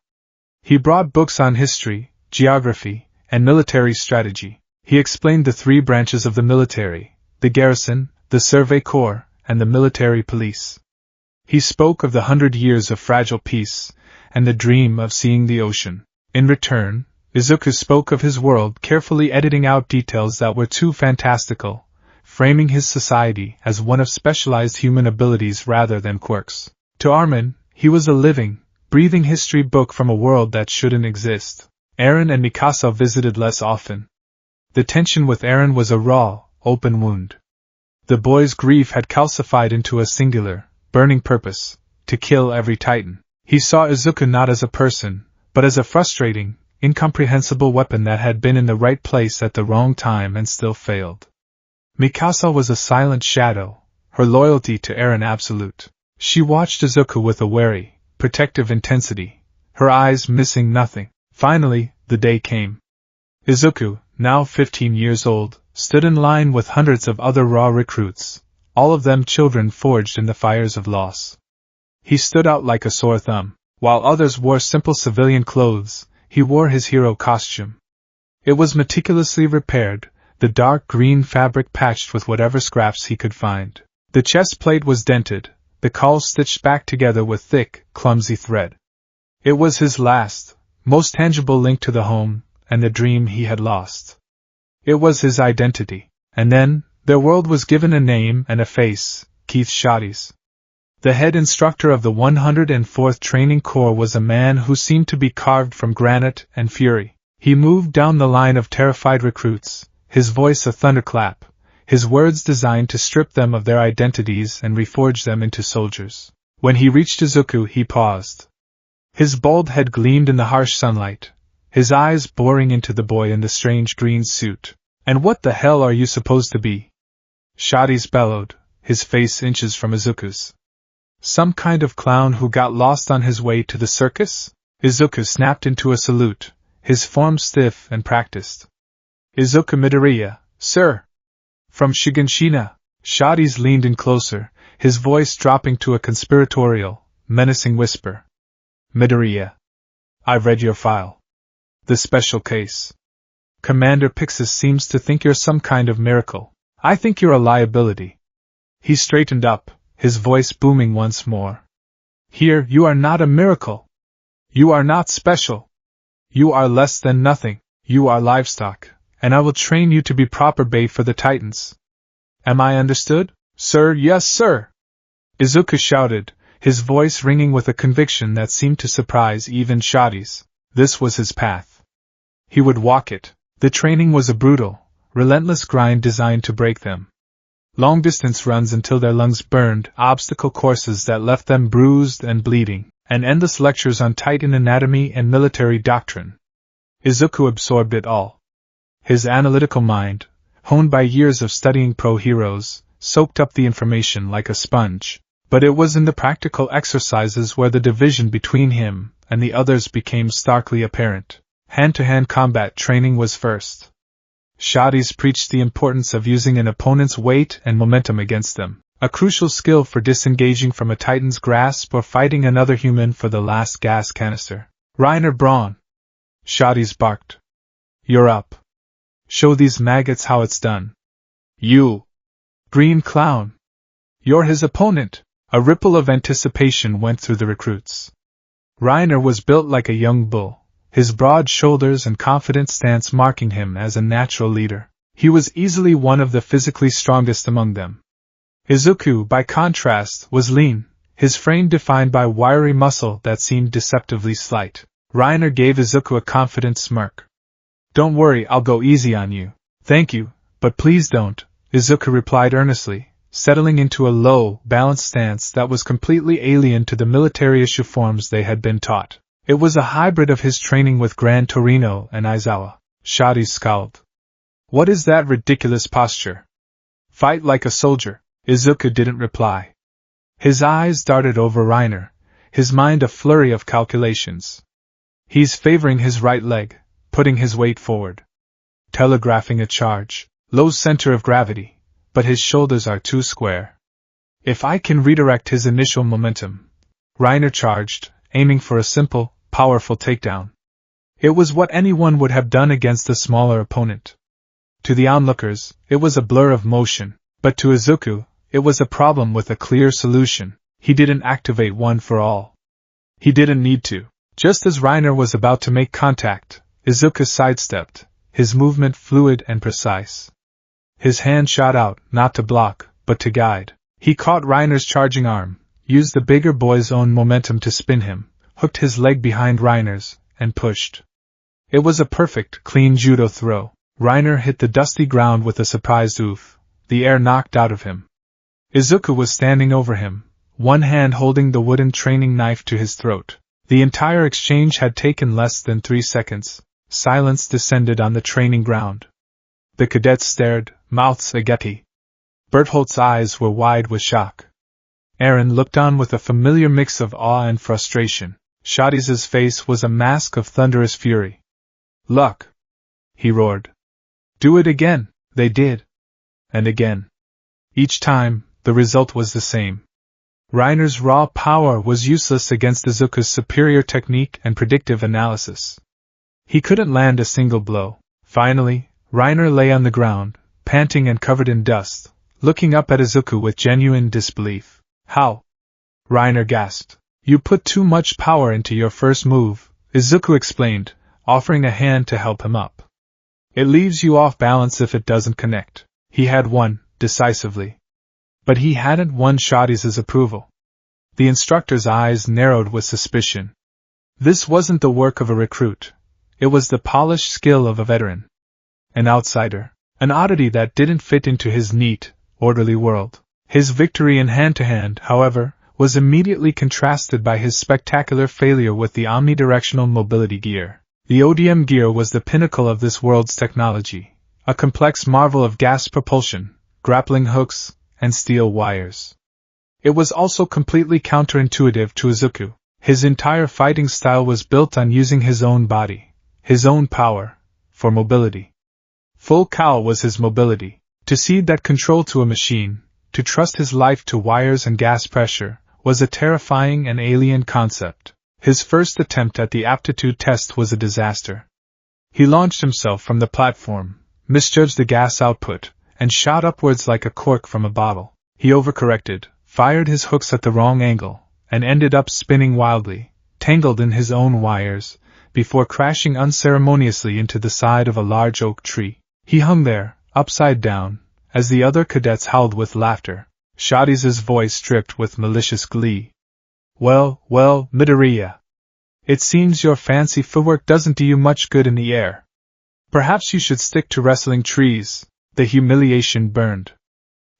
He brought books on history, geography, and military strategy. He explained the 3 branches of the military, the garrison, the survey corps, and the military police. He spoke of the 100 years of fragile peace, and the dream of seeing the ocean. In return, Izuku spoke of his world, carefully editing out details that were too fantastical, framing his society as one of specialized human abilities rather than quirks. To Armin, he was a living, breathing history book from a world that shouldn't exist. Eren and Mikasa visited less often. The tension with Eren was a raw, open wound. The boy's grief had calcified into a singular, burning purpose, to kill every Titan. He saw Izuku not as a person, but as a frustrating, incomprehensible weapon that had been in the right place at the wrong time and still failed. Mikasa was a silent shadow, her loyalty to Eren absolute. She watched Izuku with a wary, protective intensity, her eyes missing nothing. Finally, the day came. Izuku, now 15 years old, stood in line with hundreds of other raw recruits, all of them children forged in the fires of loss. He stood out like a sore thumb. While others wore simple civilian clothes, he wore his hero costume. It was meticulously repaired, the dark green fabric patched with whatever scraps he could find. The chest plate was dented, the caul stitched back together with thick, clumsy thread. It was his last, most tangible link to the home and the dream he had lost. It was his identity. And then, their world was given a name and a face, Keith Shotty's. The head instructor of the 104th Training Corps was a man who seemed to be carved from granite and fury. He moved down the line of terrified recruits, his voice a thunderclap, his words designed to strip them of their identities and reforge them into soldiers. When he reached Izuku, he paused. His bald head gleamed in the harsh sunlight, his eyes boring into the boy in the strange green suit. "And what the hell are you supposed to be?" Shades bellowed, his face inches from Izuku's. "Some kind of clown who got lost on his way to the circus?" Izuku snapped into a salute, his form stiff and practiced. "Izuku Midoriya, sir." From Shiganshina, Shades leaned in closer, his voice dropping to a conspiratorial, menacing whisper. "Midoriya, I've read your file. The special case. Commander Pixis seems to think you're some kind of miracle. I think you're a liability." He straightened up, his voice booming once more. "Here, you are not a miracle. You are not special. You are less than nothing. You are livestock, and I will train you to be proper bait for the Titans. Am I understood?" "Sir, yes, sir!" Izuku shouted, his voice ringing with a conviction that seemed to surprise even Shades. This was his path. He would walk it. The training was a brutal, relentless grind designed to break them. Long-distance runs until their lungs burned, obstacle courses that left them bruised and bleeding, and endless lectures on Titan anatomy and military doctrine. Izuku absorbed it all. His analytical mind, honed by years of studying pro-heroes, soaked up the information like a sponge, but it was in the practical exercises where the division between him and the others became starkly apparent. Hand-to-hand combat training was first. Shades preached the importance of using an opponent's weight and momentum against them, a crucial skill for disengaging from a Titan's grasp or fighting another human for the last gas canister. "Reiner Braun!" Shades barked. "You're up. Show these maggots how it's done. You! Green Clown! You're his opponent!" A ripple of anticipation went through the recruits. Reiner was built like a young bull, his broad shoulders and confident stance marking him as a natural leader. He was easily one of the physically strongest among them. Izuku, by contrast, was lean, his frame defined by wiry muscle that seemed deceptively slight. Reiner gave Izuku a confident smirk. "Don't worry, I'll go easy on you." "Thank you, but please don't," Izuku replied earnestly, settling into a low, balanced stance that was completely alien to the military-issue forms they had been taught. It was a hybrid of his training with Gran Torino and Aizawa. Shades scowled. "What is that ridiculous posture? Fight like a soldier." Izuku didn't reply. His eyes darted over Reiner, his mind a flurry of calculations. "He's favoring his right leg, putting his weight forward. Telegraphing a charge. Low center of gravity, but his shoulders are too square. If I can redirect his initial momentum." Reiner charged, aiming for a simple, powerful takedown. It was what anyone would have done against a smaller opponent. To the onlookers, it was a blur of motion, but to Izuku, it was a problem with a clear solution. He didn't activate one for all. He didn't need to. Just as Reiner was about to make contact, Izuku sidestepped, his movement fluid and precise. His hand shot out, not to block, but to guide. He caught Reiner's charging arm, used the bigger boy's own momentum to spin him, hooked his leg behind Reiner's, and pushed. It was a perfect, clean judo throw. Reiner hit the dusty ground with a surprised oof, the air knocked out of him. Izuku was standing over him, one hand holding the wooden training knife to his throat. The entire exchange had taken less than 3 seconds. Silence descended on the training ground. The cadets stared, mouths agape. Bertholdt's eyes were wide with shock. Aaron looked on with a familiar mix of awe and frustration. Shades's face was a mask of thunderous fury. "Luck!" he roared. "Do it again!" They did. And again. Each time, the result was the same. Reiner's raw power was useless against Izuku's superior technique and predictive analysis. He couldn't land a single blow. Finally, Reiner lay on the ground, panting and covered in dust, looking up at Izuku with genuine disbelief. "How?" Reiner gasped. "You put too much power into your first move," Izuku explained, offering a hand to help him up. "It leaves you off balance if it doesn't connect." He had won, decisively. But he hadn't won Shades's approval. The instructor's eyes narrowed with suspicion. This wasn't the work of a recruit. It was the polished skill of a veteran. An outsider. An oddity that didn't fit into his neat, orderly world. His victory in hand-to-hand, however, was immediately contrasted by his spectacular failure with the omnidirectional mobility gear. The ODM gear was the pinnacle of this world's technology, a complex marvel of gas propulsion, grappling hooks, and steel wires. It was also completely counterintuitive to Izuku. His entire fighting style was built on using his own body, his own power, for mobility. Full cow was his mobility. To cede that control to a machine, to trust his life to wires and gas pressure, was a terrifying and alien concept. His first attempt at the aptitude test was a disaster. He launched himself from the platform, misjudged the gas output, and shot upwards like a cork from a bottle. He overcorrected, fired his hooks at the wrong angle, and ended up spinning wildly, tangled in his own wires, before crashing unceremoniously into the side of a large oak tree. He hung there, upside down, as the other cadets howled with laughter. Shadi's voice dripped with malicious glee. Well, Midoriya. It seems your fancy footwork doesn't do you much good in the air. Perhaps you should stick to wrestling trees. The humiliation burned.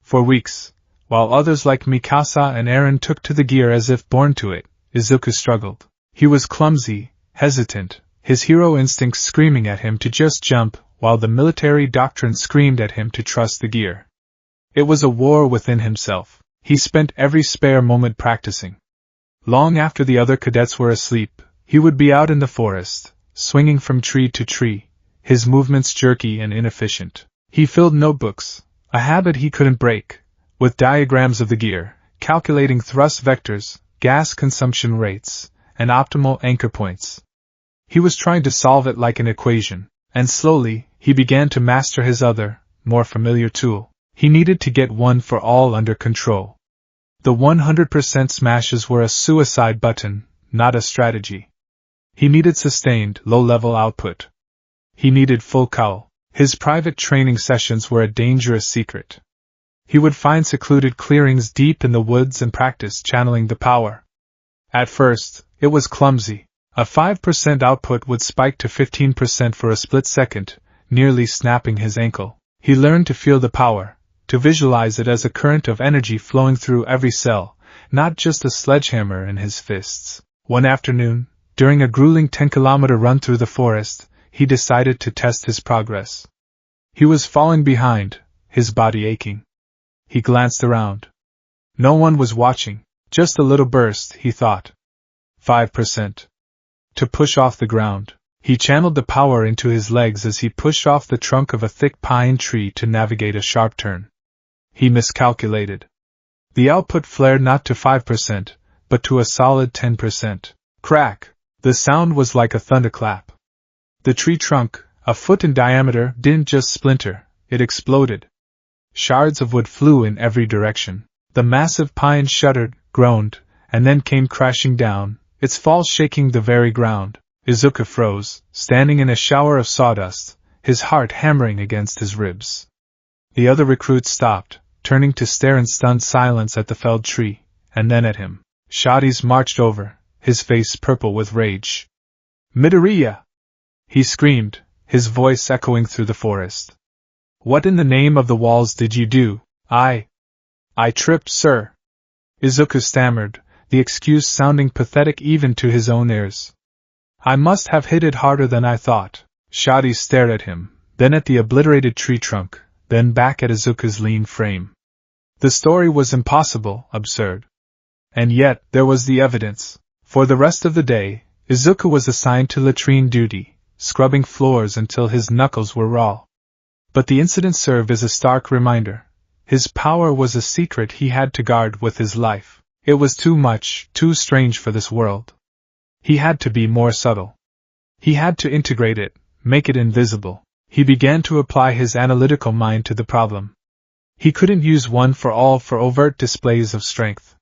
For weeks, while others like Mikasa and Eren took to the gear as if born to it, Izuku struggled. He was clumsy, hesitant, his hero instincts screaming at him to just jump, while the military doctrine screamed at him to trust the gear. It was a war within himself. He spent every spare moment practicing. Long after the other cadets were asleep, he would be out in the forest, swinging from tree to tree, his movements jerky and inefficient. He filled notebooks, a habit he couldn't break, with diagrams of the gear, calculating thrust vectors, gas consumption rates, and optimal anchor points. He was trying to solve it like an equation, and slowly, he began to master his other, more familiar tool. He needed to get one for all under control. The 100% smashes were a suicide button, not a strategy. He needed sustained, low-level output. He needed full cowl. His private training sessions were a dangerous secret. He would find secluded clearings deep in the woods and practice channeling the power. At first, it was clumsy. A 5% output would spike to 15% for a split second, nearly snapping his ankle. He learned to feel the power, to visualize it as a current of energy flowing through every cell, not just a sledgehammer in his fists. One afternoon, during a grueling 10-kilometer run through the forest, he decided to test his progress. He was falling behind, his body aching. He glanced around. No one was watching, just a little burst, he thought. 5%. To push off the ground. He channeled the power into his legs as he pushed off the trunk of a thick pine tree to navigate a sharp turn. He miscalculated. The output flared not to 5%, but to a solid 10%. Crack! The sound was like a thunderclap. The tree trunk, a foot in diameter, didn't just splinter, it exploded. Shards of wood flew in every direction. The massive pine shuddered, groaned, and then came crashing down, its fall shaking the very ground. Izuku froze, standing in a shower of sawdust, his heart hammering against his ribs. The other recruits stopped, turning to stare in stunned silence at the felled tree, and then at him. Shades marched over, his face purple with rage. Midoriya! He screamed, his voice echoing through the forest. What in the name of the walls did you do? I tripped, sir. Izuku stammered, the excuse sounding pathetic even to his own ears. I must have hit it harder than I thought. Shadi stared at him, then at the obliterated tree trunk, then back at Izuku's lean frame. The story was impossible, absurd. And yet, there was the evidence. For the rest of the day, Izuku was assigned to latrine duty, scrubbing floors until his knuckles were raw. But the incident served as a stark reminder. His power was a secret he had to guard with his life. It was too much, too strange for this world. He had to be more subtle. He had to integrate it, make it invisible. He began to apply his analytical mind to the problem. He couldn't use one for all for overt displays of strength.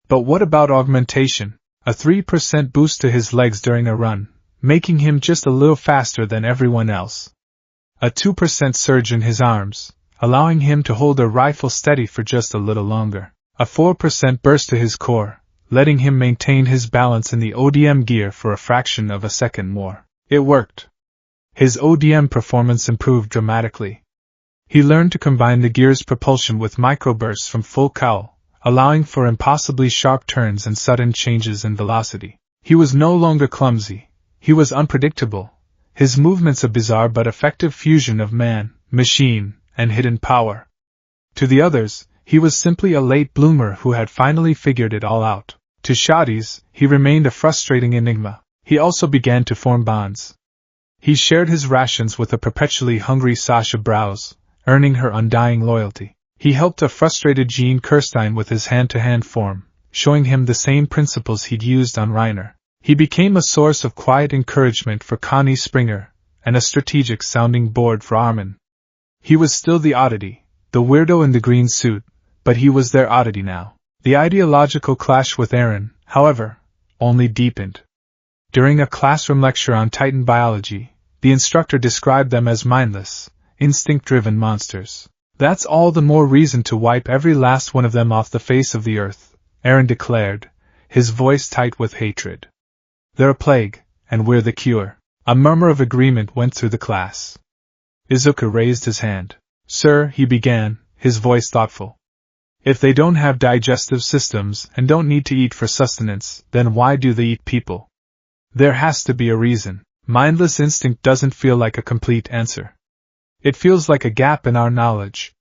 But what about augmentation? A 3% boost to his legs during a run, making him just a little faster than everyone else. A 2% surge in his arms, allowing him to hold a rifle steady for just a little longer. A 4% burst to his core, letting him maintain his balance in the ODM gear for a fraction of a second more. It worked. His ODM performance improved dramatically. He learned to combine the gear's propulsion with microbursts from full cowl, allowing for impossibly sharp turns and sudden changes in velocity. He was no longer clumsy. He was unpredictable, his movements a bizarre but effective fusion of man, machine, and hidden power. To the others, he was simply a late bloomer who had finally figured it all out. To Shotties, he remained a frustrating enigma. He also began to form bonds. He shared his rations with a perpetually hungry Sasha Browse, earning her undying loyalty. He helped a frustrated Jean Kirstein with his hand-to-hand form, showing him the same principles he'd used on Reiner. He became a source of quiet encouragement for Connie Springer, and a strategic sounding board for Armin. He was still the oddity, the weirdo in the green suit, but he was their oddity now. The ideological clash with Eren, however, only deepened. During a classroom lecture on Titan biology, the instructor described them as mindless, instinct-driven monsters. That's all the more reason to wipe every last one of them off the face of the earth, Eren declared, his voice tight with hatred. They're a plague, and we're the cure. A murmur of agreement went through the class. Izuku raised his hand. Sir, he began, his voice thoughtful. If they don't have digestive systems and don't need to eat for sustenance, then why do they eat people? There has to be a reason. Mindless instinct doesn't feel like a complete answer. It feels like a gap in our knowledge.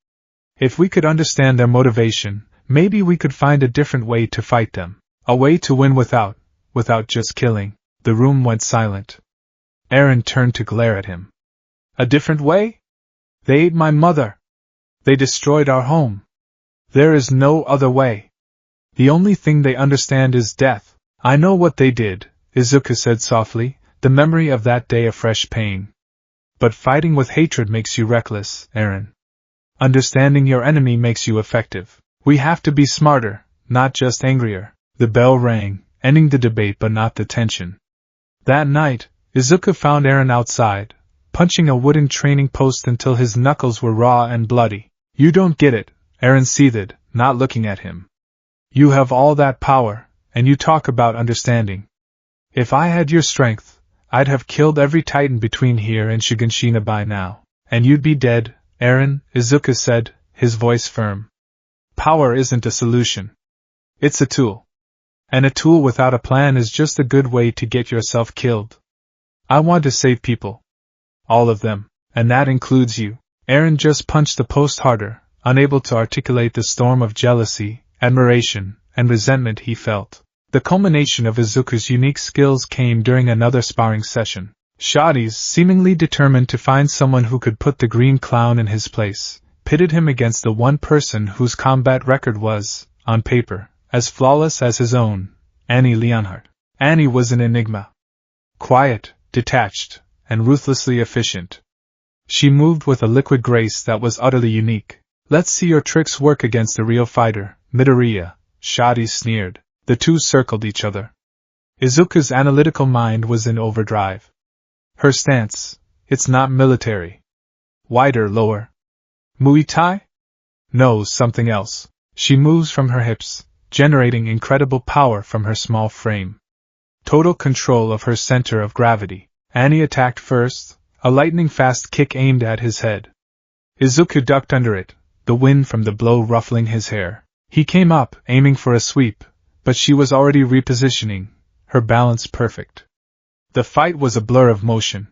If we could understand their motivation, maybe we could find a different way to fight them. A way to win without just killing. The room went silent. Eren turned to glare at him. A different way? They ate my mother. They destroyed our home. There is no other way. The only thing they understand is death. I know what they did, Izuku said softly, the memory of that day a fresh pain. But fighting with hatred makes you reckless, Eren. Understanding your enemy makes you effective. We have to be smarter, not just angrier. The bell rang, ending the debate but not the tension. That night, Izuku found Eren outside, punching a wooden training post until his knuckles were raw and bloody. You don't get it, Eren seethed, not looking at him. You have all that power, and you talk about understanding. If I had your strength, I'd have killed every Titan between here and Shiganshina by now. And you'd be dead, Eren, Izuku said, his voice firm. Power isn't a solution. It's a tool. And a tool without a plan is just a good way to get yourself killed. I want to save people. All of them, and that includes you. Eren just punched the post harder, unable to articulate the storm of jealousy, admiration, and resentment he felt. The culmination of Izuku's unique skills came during another sparring session. Shotties, seemingly determined to find someone who could put the green clown in his place, pitted him against the one person whose combat record was, on paper, as flawless as his own, Annie Leonhardt. Annie was an enigma. Quiet, detached, and ruthlessly efficient. She moved with a liquid grace that was utterly unique. Let's see your tricks work against a real fighter, Midoriya, Shotties sneered. The two circled each other. Izuku's analytical mind was in overdrive. Her stance, it's not military. Wider, lower. Muay Thai? No, something else. She moves from her hips, generating incredible power from her small frame. Total control of her center of gravity. Annie attacked first, a lightning-fast kick aimed at his head. Izuku ducked under it, the wind from the blow ruffling his hair. He came up, aiming for a sweep, but she was already repositioning, her balance perfect. The fight was a blur of motion.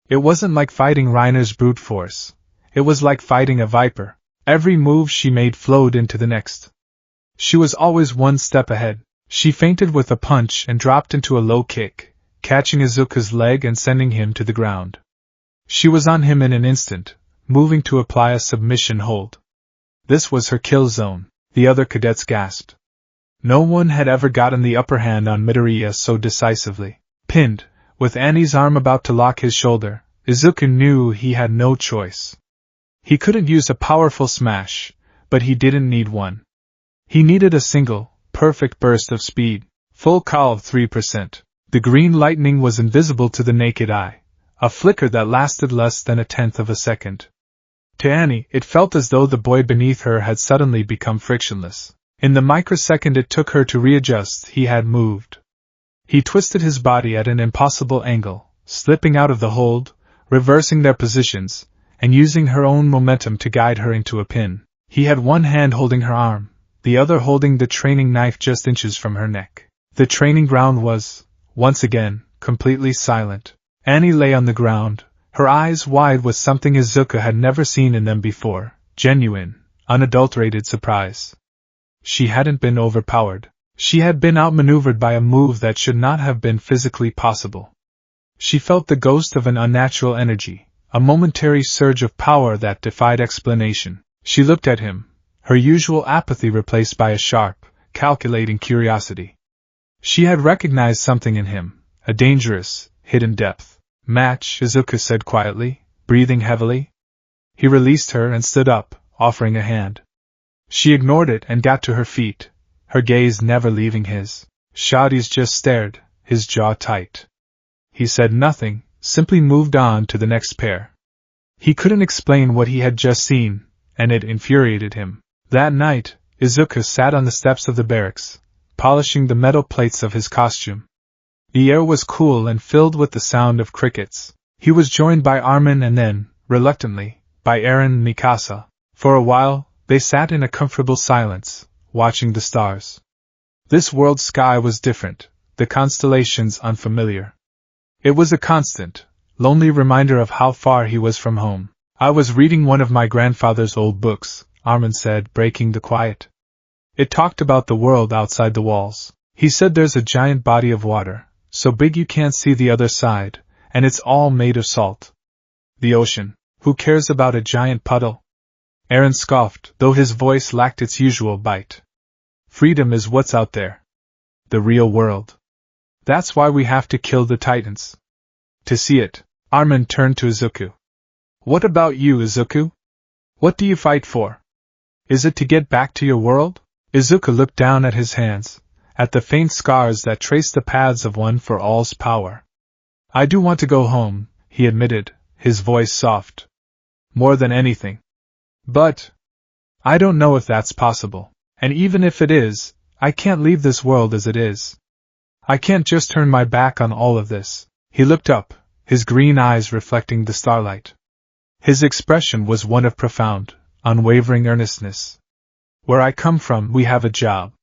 It wasn't like fighting Reiner's brute force. It was like fighting a viper. Every move she made flowed into the next. She was always one step ahead. She feinted with a punch and dropped into a low kick, catching Izuku's leg and sending him to the ground. She was on him in an instant, moving to apply a submission hold. This was her kill zone, the other cadets gasped. No one had ever gotten the upper hand on Midoriya so decisively. Pinned, with Annie's arm about to lock his shoulder, Izuku knew he had no choice. He couldn't use a powerful smash, but he didn't need one. He needed a single, perfect burst of speed, full call of 3%. The green lightning was invisible to the naked eye, a flicker that lasted less than 1/10 of a second. To Annie, it felt as though the boy beneath her had suddenly become frictionless. In the microsecond it took her to readjust, he had moved. He twisted his body at an impossible angle, slipping out of the hold, reversing their positions, and using her own momentum to guide her into a pin. He had one hand holding her arm, the other holding the training knife just inches from her neck. The training ground was, once again, completely silent. Annie lay on the ground, her eyes wide with something Izuku had never seen in them before, genuine, unadulterated surprise. She hadn't been overpowered. She had been outmaneuvered by a move that should not have been physically possible. She felt the ghost of an unnatural energy, a momentary surge of power that defied explanation. She looked at him, her usual apathy replaced by a sharp, calculating curiosity. She had recognized something in him, a dangerous, hidden depth. Match, Izuku said quietly, breathing heavily. He released her and stood up, offering a hand. She ignored it and got to her feet, her gaze never leaving his. Shadi's just stared, his jaw tight. He said nothing, simply moved on to the next pair. He couldn't explain what he had just seen, and it infuriated him. That night, Izuku sat on the steps of the barracks, polishing the metal plates of his costume. The air was cool and filled with the sound of crickets. He was joined by Armin and then, reluctantly, by Eren and Mikasa. For a while, they sat in a comfortable silence, watching the stars. This world's sky was different, the constellations unfamiliar. It was a constant, lonely reminder of how far he was from home. I was reading one of my grandfather's old books, Armin said, breaking the quiet. It talked about the world outside the walls. He said there's a giant body of water, so big you can't see the other side, and it's all made of salt. The ocean. Who cares about a giant puddle? Eren scoffed, though his voice lacked its usual bite. Freedom is what's out there. The real world. That's why we have to kill the Titans. To see it, Armin turned to Izuku. What about you, Izuku? What do you fight for? Is it to get back to your world? Izuku looked down at his hands, at the faint scars that traced the paths of One for All's power. I do want to go home, he admitted, his voice soft. More than anything. But I don't know if that's possible. And even if it is, I can't leave this world as it is. I can't just turn my back on all of this. He looked up, his green eyes reflecting the starlight. His expression was one of profound, unwavering earnestness. Where I come from, we have a job.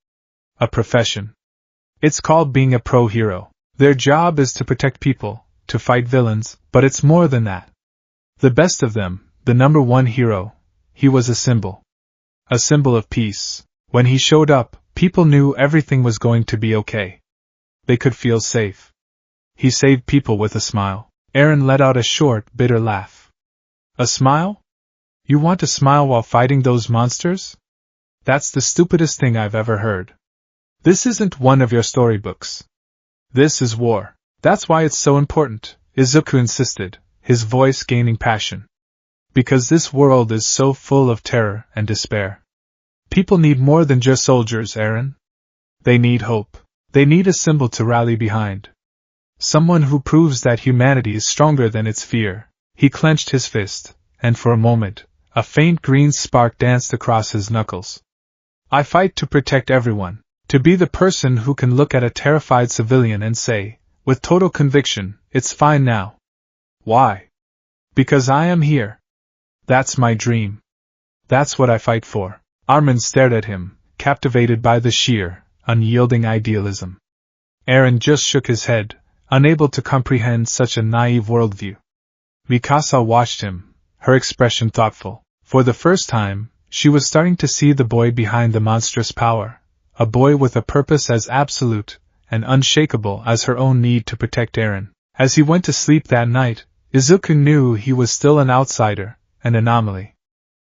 A profession. It's called being a pro-hero. Their job is to protect people, to fight villains, but it's more than that. The best of them, the number one hero, he was a symbol. A symbol of peace. When he showed up, people knew everything was going to be okay. They could feel safe. He saved people with a smile. Eren let out a short, bitter laugh. A smile? You want to smile while fighting those monsters? That's the stupidest thing I've ever heard. This isn't one of your storybooks. This is war. That's why it's so important, Izuku insisted, his voice gaining passion. Because this world is so full of terror and despair. People need more than just soldiers, Eren. They need hope. They need a symbol to rally behind. Someone who proves that humanity is stronger than its fear. He clenched his fist, and for a moment, a faint green spark danced across his knuckles. I fight to protect everyone, to be the person who can look at a terrified civilian and say, with total conviction, it's fine now. Why? Because I am here. That's my dream. That's what I fight for. Armin stared at him, captivated by the sheer, unyielding idealism. Eren just shook his head, unable to comprehend such a naive worldview. Mikasa watched him, her expression thoughtful. For the first time, she was starting to see the boy behind the monstrous power, a boy with a purpose as absolute and unshakable as her own need to protect Eren. As he went to sleep that night, Izuku knew he was still an outsider, an anomaly.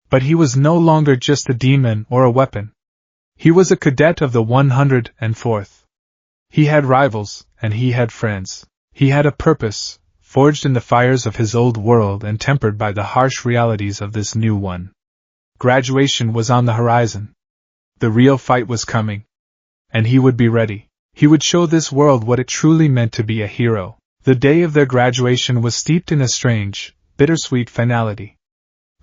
But he was no longer just a demon or a weapon. He was a cadet of the 104th. He had rivals, and he had friends. He had a purpose, forged in the fires of his old world and tempered by the harsh realities of this new one. Graduation was on the horizon. The real fight was coming. And he would be ready. He would show this world what it truly meant to be a hero. The day of their graduation was steeped in a strange, bittersweet finality.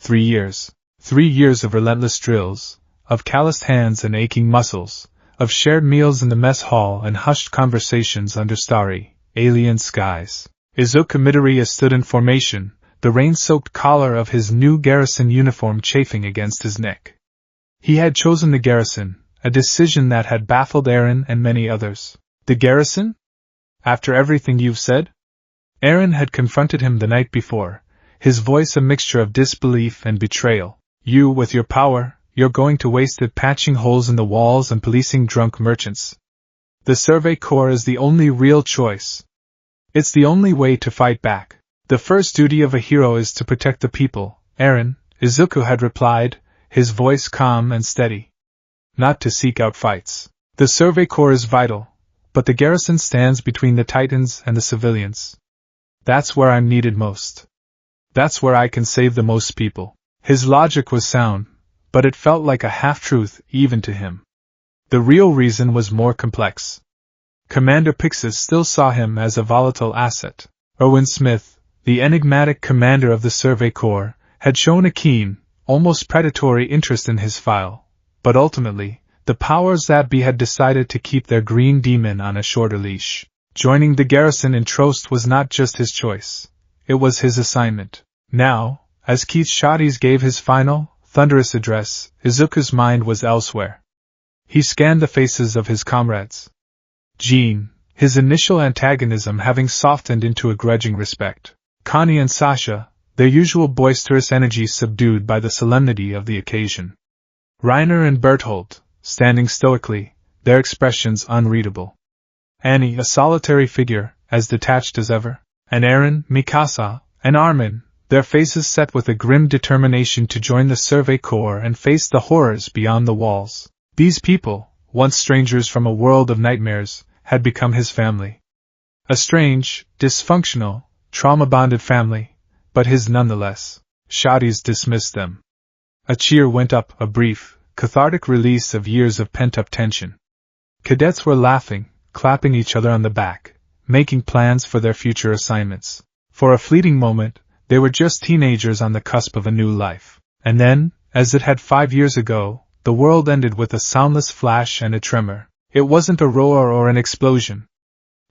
3 years. 3 years of relentless drills, of calloused hands and aching muscles, of shared meals in the mess hall and hushed conversations under starry, alien skies. Izuku Midoriya stood in formation, the rain-soaked collar of his new garrison uniform chafing against his neck. He had chosen the garrison, a decision that had baffled Eren and many others. The garrison? After everything you've said? Eren had confronted him the night before, his voice a mixture of disbelief and betrayal. You, with your power, you're going to waste it patching holes in the walls and policing drunk merchants. The Survey Corps is the only real choice. It's the only way to fight back. The first duty of a hero is to protect the people, Eren, Izuku had replied, his voice calm and steady. Not to seek out fights. The Survey Corps is vital, but the garrison stands between the Titans and the civilians. That's where I'm needed most. That's where I can save the most people. His logic was sound, but it felt like a half-truth even to him. The real reason was more complex. Commander Pixis still saw him as a volatile asset. Owen Smith, the enigmatic commander of the Survey Corps, had shown a keen, almost predatory interest in his file, but ultimately, the powers that be had decided to keep their green demon on a shorter leash. Joining the garrison in Trost was not just his choice, it was his assignment. Now, as Keith Shotties gave his final, thunderous address, Izuku's mind was elsewhere. He scanned the faces of his comrades. Jean, his initial antagonism having softened into a grudging respect. Connie and Sasha, their usual boisterous energy subdued by the solemnity of the occasion. Reiner and Berthold, standing stoically, their expressions unreadable. Annie, a solitary figure, as detached as ever. And Eren, Mikasa, and Armin, their faces set with a grim determination to join the Survey Corps and face the horrors beyond the walls. These people, once strangers from a world of nightmares, had become his family. A strange, dysfunctional, trauma-bonded family, but his nonetheless. Shotties dismissed them. A cheer went up, a brief, cathartic release of years of pent-up tension. Cadets were laughing, clapping each other on the back, making plans for their future assignments. For a fleeting moment, they were just teenagers on the cusp of a new life. And then, as it had 5 years ago, the world ended with a soundless flash and a tremor. It wasn't a roar or an explosion.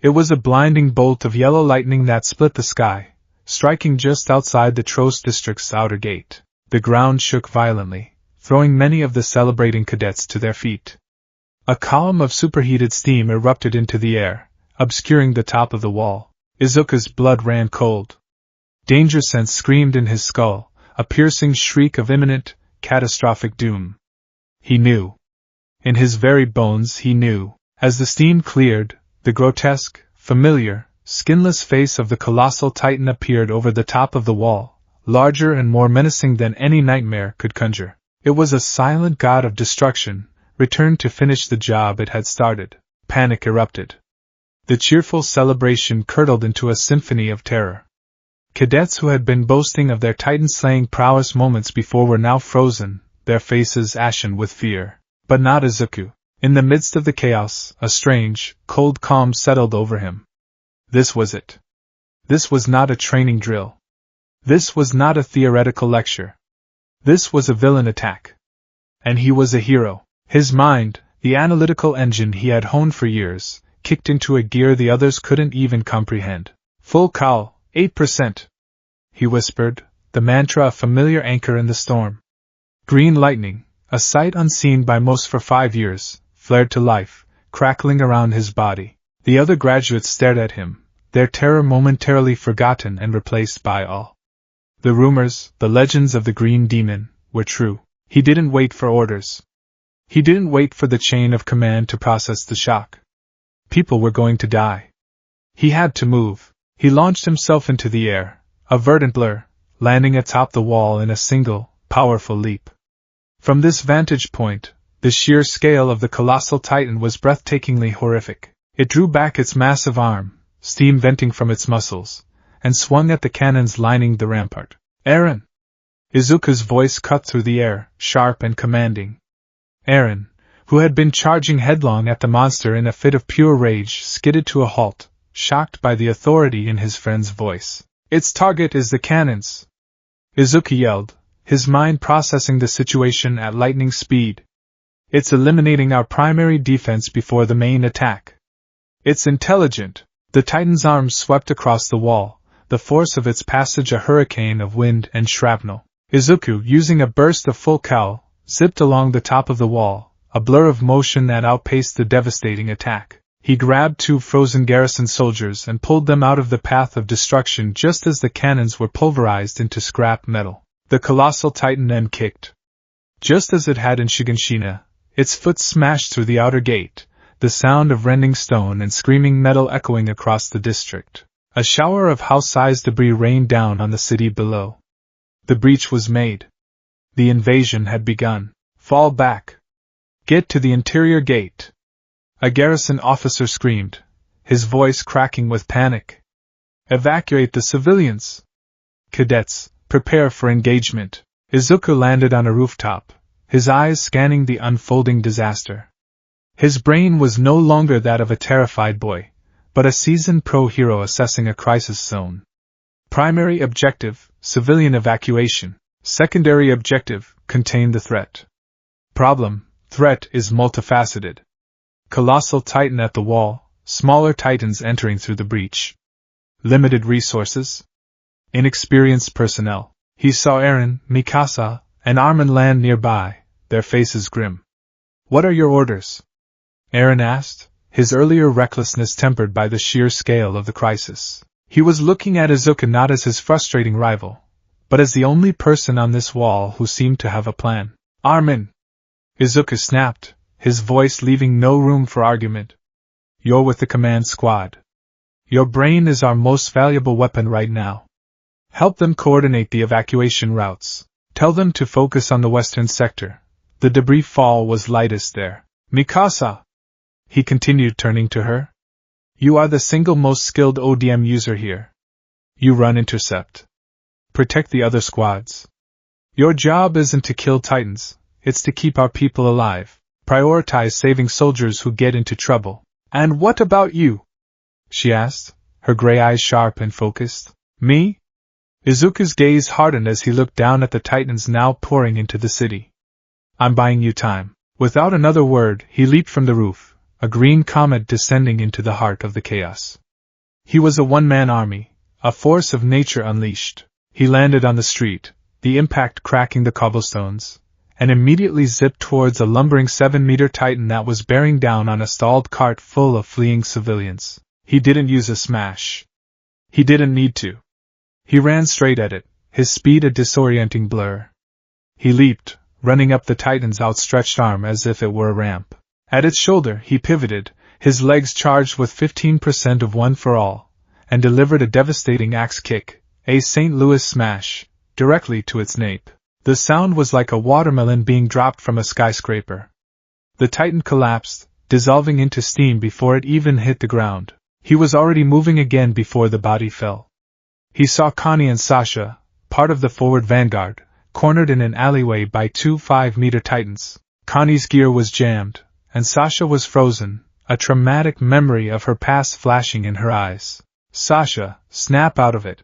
It was a blinding bolt of yellow lightning that split the sky, striking just outside the Trost district's outer gate. The ground shook violently, throwing many of the celebrating cadets to their feet. A column of superheated steam erupted into the air, obscuring the top of the wall. Izuku's blood ran cold. Danger sense screamed in his skull, a piercing shriek of imminent, catastrophic doom. He knew. In his very bones he knew. As the steam cleared, the grotesque, familiar, skinless face of the colossal titan appeared over the top of the wall, larger and more menacing than any nightmare could conjure. It was a silent god of destruction, returned to finish the job it had started. Panic erupted. The cheerful celebration curdled into a symphony of terror. Cadets who had been boasting of their titan-slaying prowess moments before were now frozen, their faces ashen with fear. But not Izuku. In the midst of the chaos, a strange, cold calm settled over him. This was it. This was not a training drill. This was not a theoretical lecture. This was a villain attack. And he was a hero. His mind, the analytical engine he had honed for years, kicked into a gear the others couldn't even comprehend. Full cowl, 8%. He whispered, the mantra a familiar anchor in the storm. Green lightning, a sight unseen by most for 5 years, flared to life, crackling around his body. The other graduates stared at him, their terror momentarily forgotten and replaced by awe. The rumors, the legends of the Green Demon, were true. He didn't wait for orders. He didn't wait for the chain of command to process the shock. People were going to die. He had to move. He launched himself into the air, a verdant blur, landing atop the wall in a single, powerful leap. From this vantage point, the sheer scale of the colossal titan was breathtakingly horrific. It drew back its massive arm, steam venting from its muscles, and swung at the cannons lining the rampart. Eren! Izuku's voice cut through the air, sharp and commanding. Eren, who had been charging headlong at the monster in a fit of pure rage, skidded to a halt, shocked by the authority in his friend's voice. Its target is the cannons! Izuku yelled, his mind processing the situation at lightning speed. It's eliminating our primary defense before the main attack. It's intelligent. The Titan's arms swept across the wall, the force of its passage a hurricane of wind and shrapnel. Izuku, using a burst of full cowl, zipped along the top of the wall, a blur of motion that outpaced the devastating attack. He grabbed 2 frozen garrison soldiers and pulled them out of the path of destruction just as the cannons were pulverized into scrap metal. The colossal Titan then kicked. Just as it had in Shiganshina, its foot smashed through the outer gate, the sound of rending stone and screaming metal echoing across the district. A shower of house-sized debris rained down on the city below. The breach was made. The invasion had begun. Fall back. Get to the interior gate. A garrison officer screamed, his voice cracking with panic. Evacuate the civilians. Cadets, prepare for engagement. Izuku landed on a rooftop, his eyes scanning the unfolding disaster. His brain was no longer that of a terrified boy, but a seasoned pro-hero assessing a crisis zone. Primary objective, civilian evacuation. Secondary objective, contain the threat. Problem, threat is multifaceted. Colossal Titan at the wall, smaller Titans entering through the breach. Limited resources. Inexperienced personnel. He saw Eren, Mikasa, and Armin land nearby, their faces grim. What are your orders? Eren asked, his earlier recklessness tempered by the sheer scale of the crisis. He was looking at Izuku not as his frustrating rival, but as the only person on this wall who seemed to have a plan. Armin! Izuku snapped, his voice leaving no room for argument. You're with the command squad. Your brain is our most valuable weapon right now. Help them coordinate the evacuation routes. Tell them to focus on the western sector. The debris fall was lightest there. Mikasa! He continued, turning to her. You are the single most skilled ODM user here. You run intercept. Protect the other squads. Your job isn't to kill Titans, it's to keep our people alive. Prioritize saving soldiers who get into trouble. And what about you? She asked, her gray eyes sharp and focused. Me? Izuku's gaze hardened as he looked down at the Titans now pouring into the city. I'm buying you time. Without another word, he leaped from the roof, a green comet descending into the heart of the chaos. He was a one-man army, a force of nature unleashed. He landed on the street, the impact cracking the cobblestones, and immediately zipped towards a lumbering 7-meter Titan that was bearing down on a stalled cart full of fleeing civilians. He didn't use a smash. He didn't need to. He ran straight at it, his speed a disorienting blur. He leaped, running up the Titan's outstretched arm as if it were a ramp. At its shoulder, he pivoted, his legs charged with 15% of one for all, and delivered a devastating axe kick, a St. Louis smash, directly to its nape. The sound was like a watermelon being dropped from a skyscraper. The Titan collapsed, dissolving into steam before it even hit the ground. He was already moving again before the body fell. He saw Connie and Sasha, part of the forward vanguard, cornered in an alleyway by 2 5-meter Titans. Connie's gear was jammed, and Sasha was frozen, a traumatic memory of her past flashing in her eyes. Sasha, snap out of it!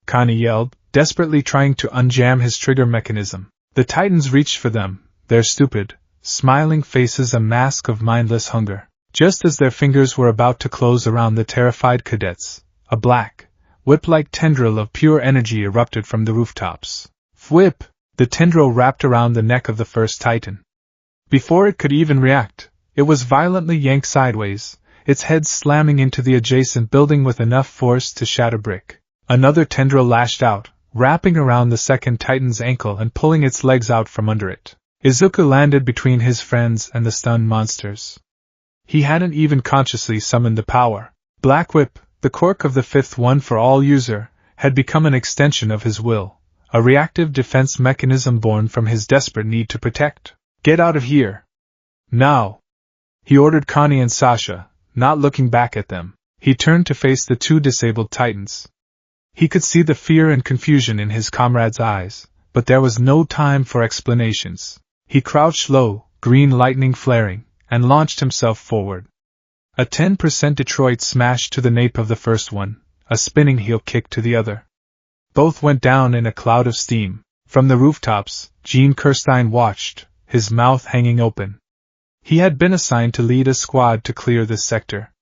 Connie yelled, desperately trying to unjam his trigger mechanism. The Titans reached for them, their stupid, smiling faces a mask of mindless hunger. Just as their fingers were about to close around the terrified cadets, a black, whip-like tendril of pure energy erupted from the rooftops. Whip! The tendril wrapped around the neck of the first Titan. Before it could even react, it was violently yanked sideways, its head slamming into the adjacent building with enough force to shatter brick. Another tendril lashed out, wrapping around the second Titan's ankle and pulling its legs out from under it. Izuku landed between his friends and the stunned monsters. He hadn't even consciously summoned the power. Black Whip, the quirk of the fifth one-for-all user, had become an extension of his will, a reactive defense mechanism born from his desperate need to protect. Get out of here! Now! He ordered Connie and Sasha, not looking back at them. He turned to face the 2 disabled Titans. He could see the fear and confusion in his comrades' eyes, but there was no time for explanations. He crouched low, green lightning flaring, and launched himself forward. A 10% Detroit smash to the nape of the first one, a spinning heel kick to the other. Both went down in a cloud of steam. From the rooftops, Gene Kirstein watched, his mouth hanging open. He had been assigned to lead a squad to clear this sector.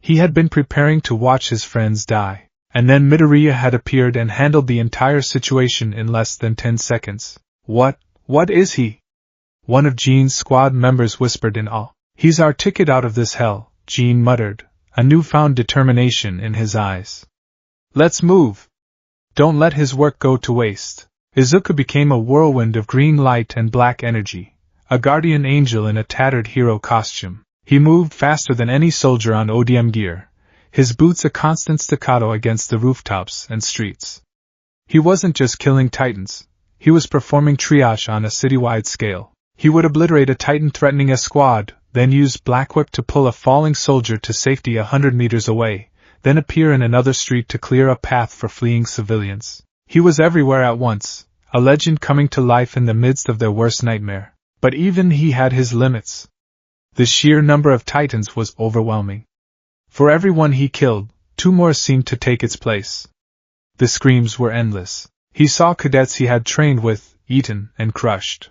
He had been preparing to watch his friends die, and then Midoriya had appeared and handled the entire situation in less than 10 seconds. What is he? One of Jean's squad members whispered in awe. He's our ticket out of this hell, Jean muttered, a newfound determination in his eyes. Let's move. Don't let his work go to waste. Izuku became a whirlwind of green light and black energy, a guardian angel in a tattered hero costume. He moved faster than any soldier on ODM gear, his boots a constant staccato against the rooftops and streets. He wasn't just killing titans, he was performing triage on a citywide scale. He would obliterate a titan threatening a squad, then use Black Whip to pull a falling soldier to safety 100 meters away, then appear in another street to clear a path for fleeing civilians. He was everywhere at once, a legend coming to life in the midst of their worst nightmare. But even he had his limits. The sheer number of titans was overwhelming. For every one he killed, 2 more seemed to take its place. The screams were endless. He saw cadets he had trained with, eaten and crushed.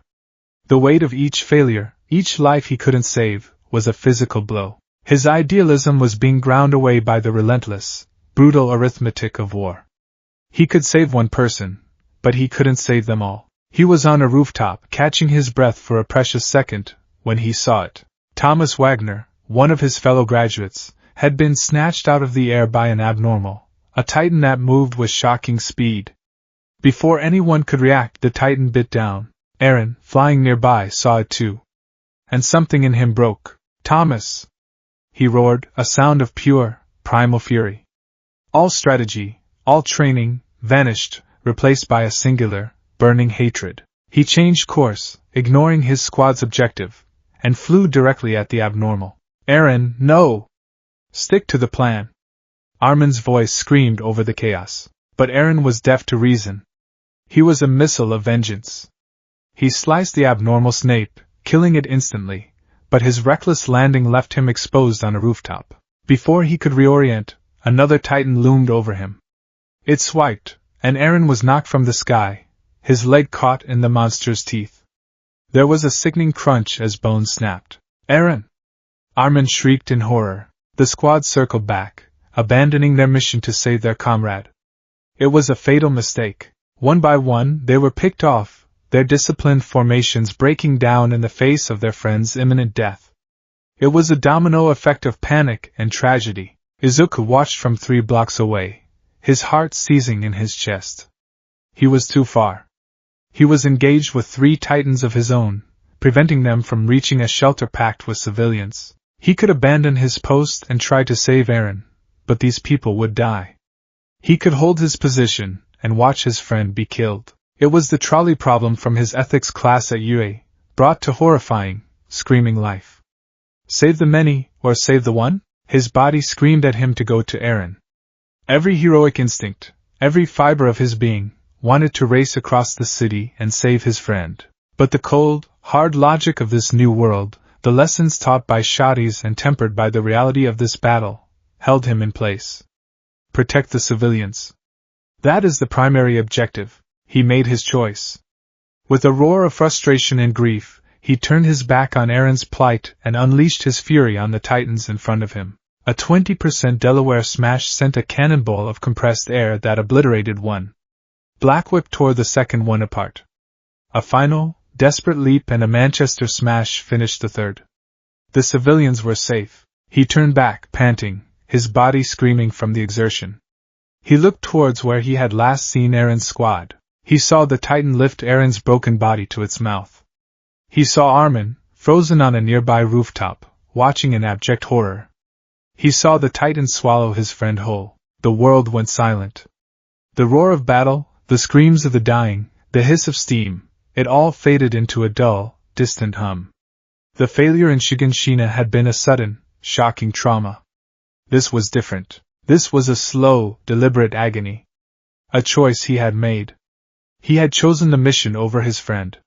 The weight of each failure, each life he couldn't save, was a physical blow. His idealism was being ground away by the relentless, brutal arithmetic of war. He could save one person, but he couldn't save them all. He was on a rooftop, catching his breath for a precious second, when he saw it. Thomas Wagner, one of his fellow graduates, had been snatched out of the air by an abnormal, a titan that moved with shocking speed. Before anyone could react, the titan bit down. Eren, flying nearby, saw it too. And something in him broke. Thomas! He roared, a sound of pure, primal fury. All strategy, all training, vanished, replaced by a singular, burning hatred. He changed course, ignoring his squad's objective, and flew directly at the abnormal. Eren, no! Stick to the plan. Armin's voice screamed over the chaos. But Eren was deaf to reason. He was a missile of vengeance. He sliced the abnormal Snape, killing it instantly, but his reckless landing left him exposed on a rooftop. Before he could reorient, another titan loomed over him. It swiped, and Eren was knocked from the sky, his leg caught in the monster's teeth. There was a sickening crunch as bones snapped. Eren! Armin shrieked in horror. The squad circled back, abandoning their mission to save their comrade. It was a fatal mistake. One by one, they were picked off, their disciplined formations breaking down in the face of their friend's imminent death. It was a domino effect of panic and tragedy. Izuku watched from 3 blocks away, his heart seizing in his chest. He was too far. He was engaged with 3 titans of his own, preventing them from reaching a shelter packed with civilians. He could abandon his post and try to save Eren, but these people would die. He could hold his position and watch his friend be killed. It was the trolley problem from his ethics class at UA, brought to horrifying, screaming life. Save the many, or save the one? His body screamed at him to go to Eren. Every heroic instinct, every fiber of his being, wanted to race across the city and save his friend. But the cold, hard logic of this new world, the lessons taught by Shotties and tempered by the reality of this battle, held him in place. Protect the civilians. That is the primary objective. He made his choice. With a roar of frustration and grief, he turned his back on Eren's plight and unleashed his fury on the titans in front of him. A 20% Delaware smash sent a cannonball of compressed air that obliterated one. Black Whip tore the second one apart. A final, desperate leap and a Manchester smash finished the third. The civilians were safe. He turned back, panting, his body screaming from the exertion. He looked towards where he had last seen Eren's squad. He saw the titan lift Eren's broken body to its mouth. He saw Armin, frozen on a nearby rooftop, watching in abject horror. He saw the titan swallow his friend whole. The world went silent. The roar of battle, the screams of the dying, the hiss of steam, it all faded into a dull, distant hum. The failure in Shiganshina had been a sudden, shocking trauma. This was different. This was a slow, deliberate agony. A choice he had made. He had chosen the mission over his friend.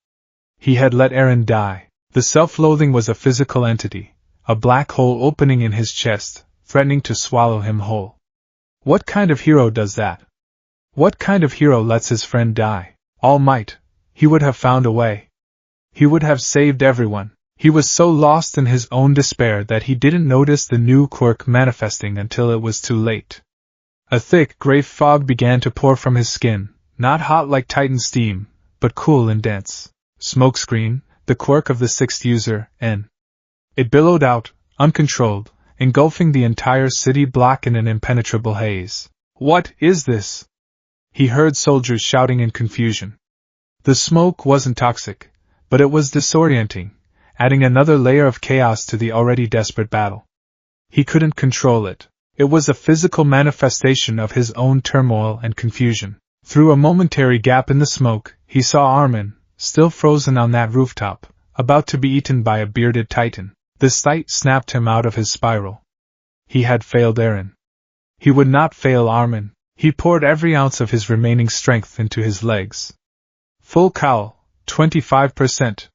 He had let Eren die. The self-loathing was a physical entity, a black hole opening in his chest, threatening to swallow him whole. What kind of hero does that? What kind of hero lets his friend die? All Might, he would have found a way. He would have saved everyone. He was so lost in his own despair that he didn't notice the new quirk manifesting until it was too late. A thick, gray fog began to pour from his skin, not hot like Titan steam, but cool and dense. Smokescreen, the quirk of the sixth user, N. It billowed out, uncontrolled, engulfing the entire city block in an impenetrable haze. "What is this?" he heard soldiers shouting in confusion. The smoke wasn't toxic, but it was disorienting, adding another layer of chaos to the already desperate battle. He couldn't control it. It was a physical manifestation of his own turmoil and confusion. Through a momentary gap in the smoke, he saw Armin, still frozen on that rooftop, about to be eaten by a bearded titan. The sight snapped him out of his spiral. He had failed Eren. He would not fail Armin. He poured every ounce of his remaining strength into his legs. Full cowl, 25%.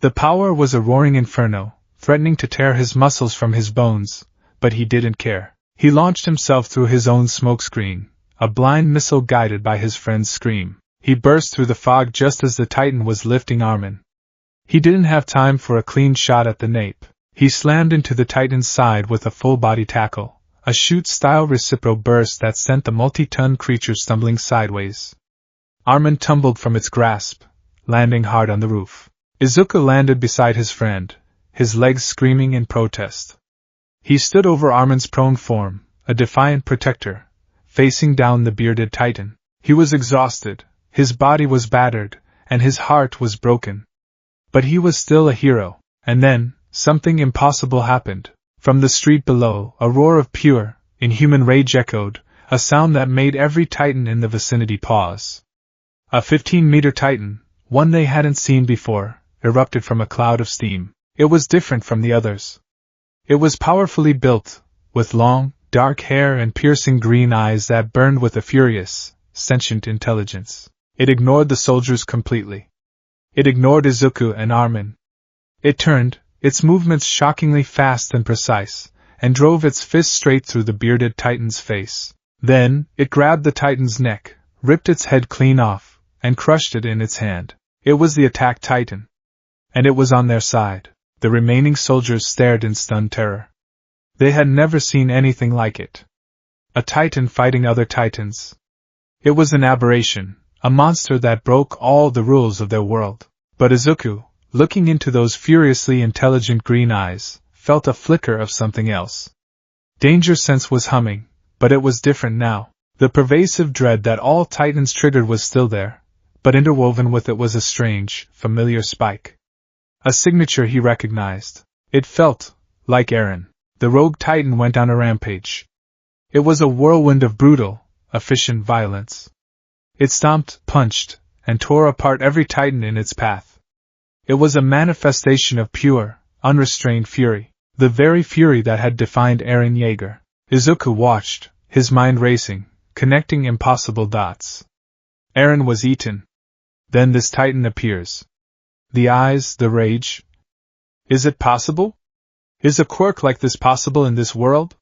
The power was a roaring inferno, threatening to tear his muscles from his bones, but he didn't care. He launched himself through his own smokescreen, a blind missile guided by his friend's scream. He burst through the fog just as the Titan was lifting Armin. He didn't have time for a clean shot at the nape. He slammed into the Titan's side with a full-body tackle, a shoot-style recipro burst that sent the multi-ton creature stumbling sideways. Armin tumbled from its grasp, landing hard on the roof. Izuku landed beside his friend, his legs screaming in protest. He stood over Armin's prone form, a defiant protector, facing down the bearded Titan. He was exhausted, his body was battered, and his heart was broken. But he was still a hero. And then, something impossible happened. From the street below, a roar of pure, inhuman rage echoed, a sound that made every Titan in the vicinity pause. A 15-meter Titan, one they hadn't seen before, erupted from a cloud of steam. It was different from the others. It was powerfully built, with long, dark hair and piercing green eyes that burned with a furious, sentient intelligence. It ignored the soldiers completely. It ignored Izuku and Armin. It turned, its movements shockingly fast and precise, and drove its fist straight through the bearded Titan's face. Then, it grabbed the Titan's neck, ripped its head clean off, and crushed it in its hand. It was the attacked Titan. And it was on their side. The remaining soldiers stared in stunned terror. They had never seen anything like it. A Titan fighting other Titans. It was an aberration, a monster that broke all the rules of their world. But Izuku, looking into those furiously intelligent green eyes, felt a flicker of something else. Danger sense was humming, but it was different now. The pervasive dread that all Titans triggered was still there, but interwoven with it was a strange, familiar spike. A signature he recognized. It felt like Eren. The rogue Titan went on a rampage. It was a whirlwind of brutal, efficient violence. It stomped, punched, and tore apart every Titan in its path. It was a manifestation of pure, unrestrained fury, the very fury that had defined Eren Yeager. Izuku watched, his mind racing, connecting impossible dots. Eren was eaten. Then this Titan appears. The eyes, the rage. Is it possible? Is a quirk like this possible in this world?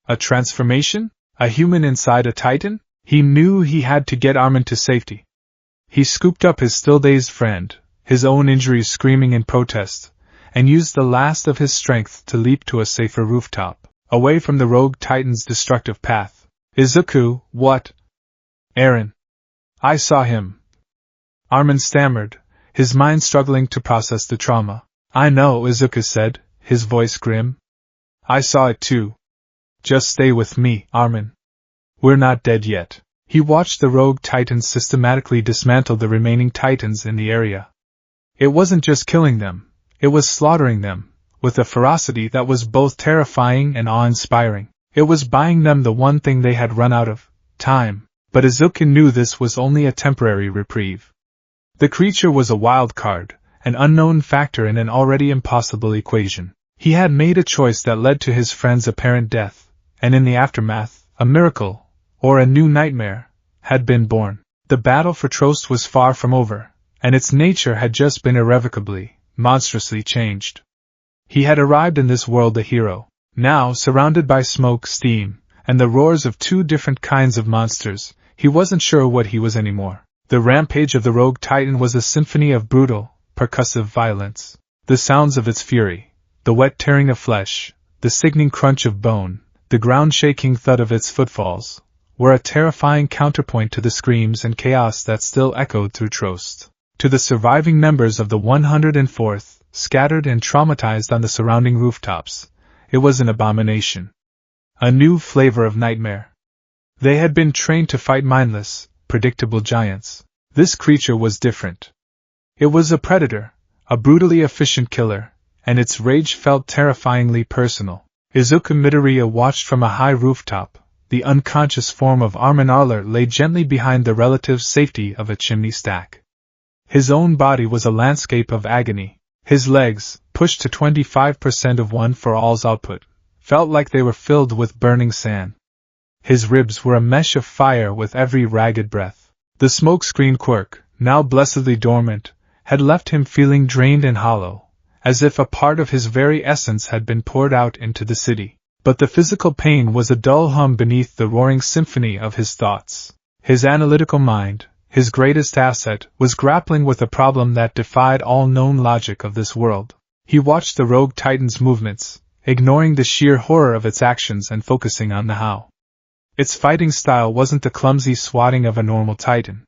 A transformation? A human inside a Titan? He knew he had to get Armin to safety. He scooped up his still-dazed friend, his own injuries screaming in protest, and used the last of his strength to leap to a safer rooftop, away from the rogue Titan's destructive path. Izuku, what? Eren. I saw him. Armin stammered, his mind struggling to process the trauma. I know, Izuku said, his voice grim. I saw it too. Just stay with me, Armin. We're not dead yet. He watched the rogue Titans systematically dismantle the remaining Titans in the area. It wasn't just killing them, it was slaughtering them, with a ferocity that was both terrifying and awe-inspiring. It was buying them the one thing they had run out of, time. But Izuku knew this was only a temporary reprieve. The creature was a wild card, an unknown factor in an already impossible equation. He had made a choice that led to his friend's apparent death, and in the aftermath, a miracle, or a new nightmare, had been born. The battle for Trost was far from over, and its nature had just been irrevocably, monstrously changed. He had arrived in this world a hero, now surrounded by smoke, steam, and the roars of two different kinds of monsters. He wasn't sure what he was anymore. The rampage of the rogue Titan was a symphony of brutal, percussive violence. The sounds of its fury, the wet tearing of flesh, the sickening crunch of bone, the ground-shaking thud of its footfalls, were a terrifying counterpoint to the screams and chaos that still echoed through Trost. To the surviving members of the 104th, scattered and traumatized on the surrounding rooftops, it was an abomination. A new flavor of nightmare. They had been trained to fight mindless, predictable giants. This creature was different. It was a predator, a brutally efficient killer, and its rage felt terrifyingly personal. Izuku Midoriya watched from a high rooftop. The unconscious form of Armin Aller lay gently behind the relative safety of a chimney stack. His own body was a landscape of agony. His legs, pushed to 25% of One for All's output, felt like they were filled with burning sand. His ribs were a mesh of fire with every ragged breath. The smokescreen quirk, now blessedly dormant, had left him feeling drained and hollow, as if a part of his very essence had been poured out into the city. But the physical pain was a dull hum beneath the roaring symphony of his thoughts. His analytical mind, his greatest asset, was grappling with a problem that defied all known logic of this world. He watched the rogue titan's movements, ignoring the sheer horror of its actions and focusing on the how. Its fighting style wasn't the clumsy swatting of a normal titan.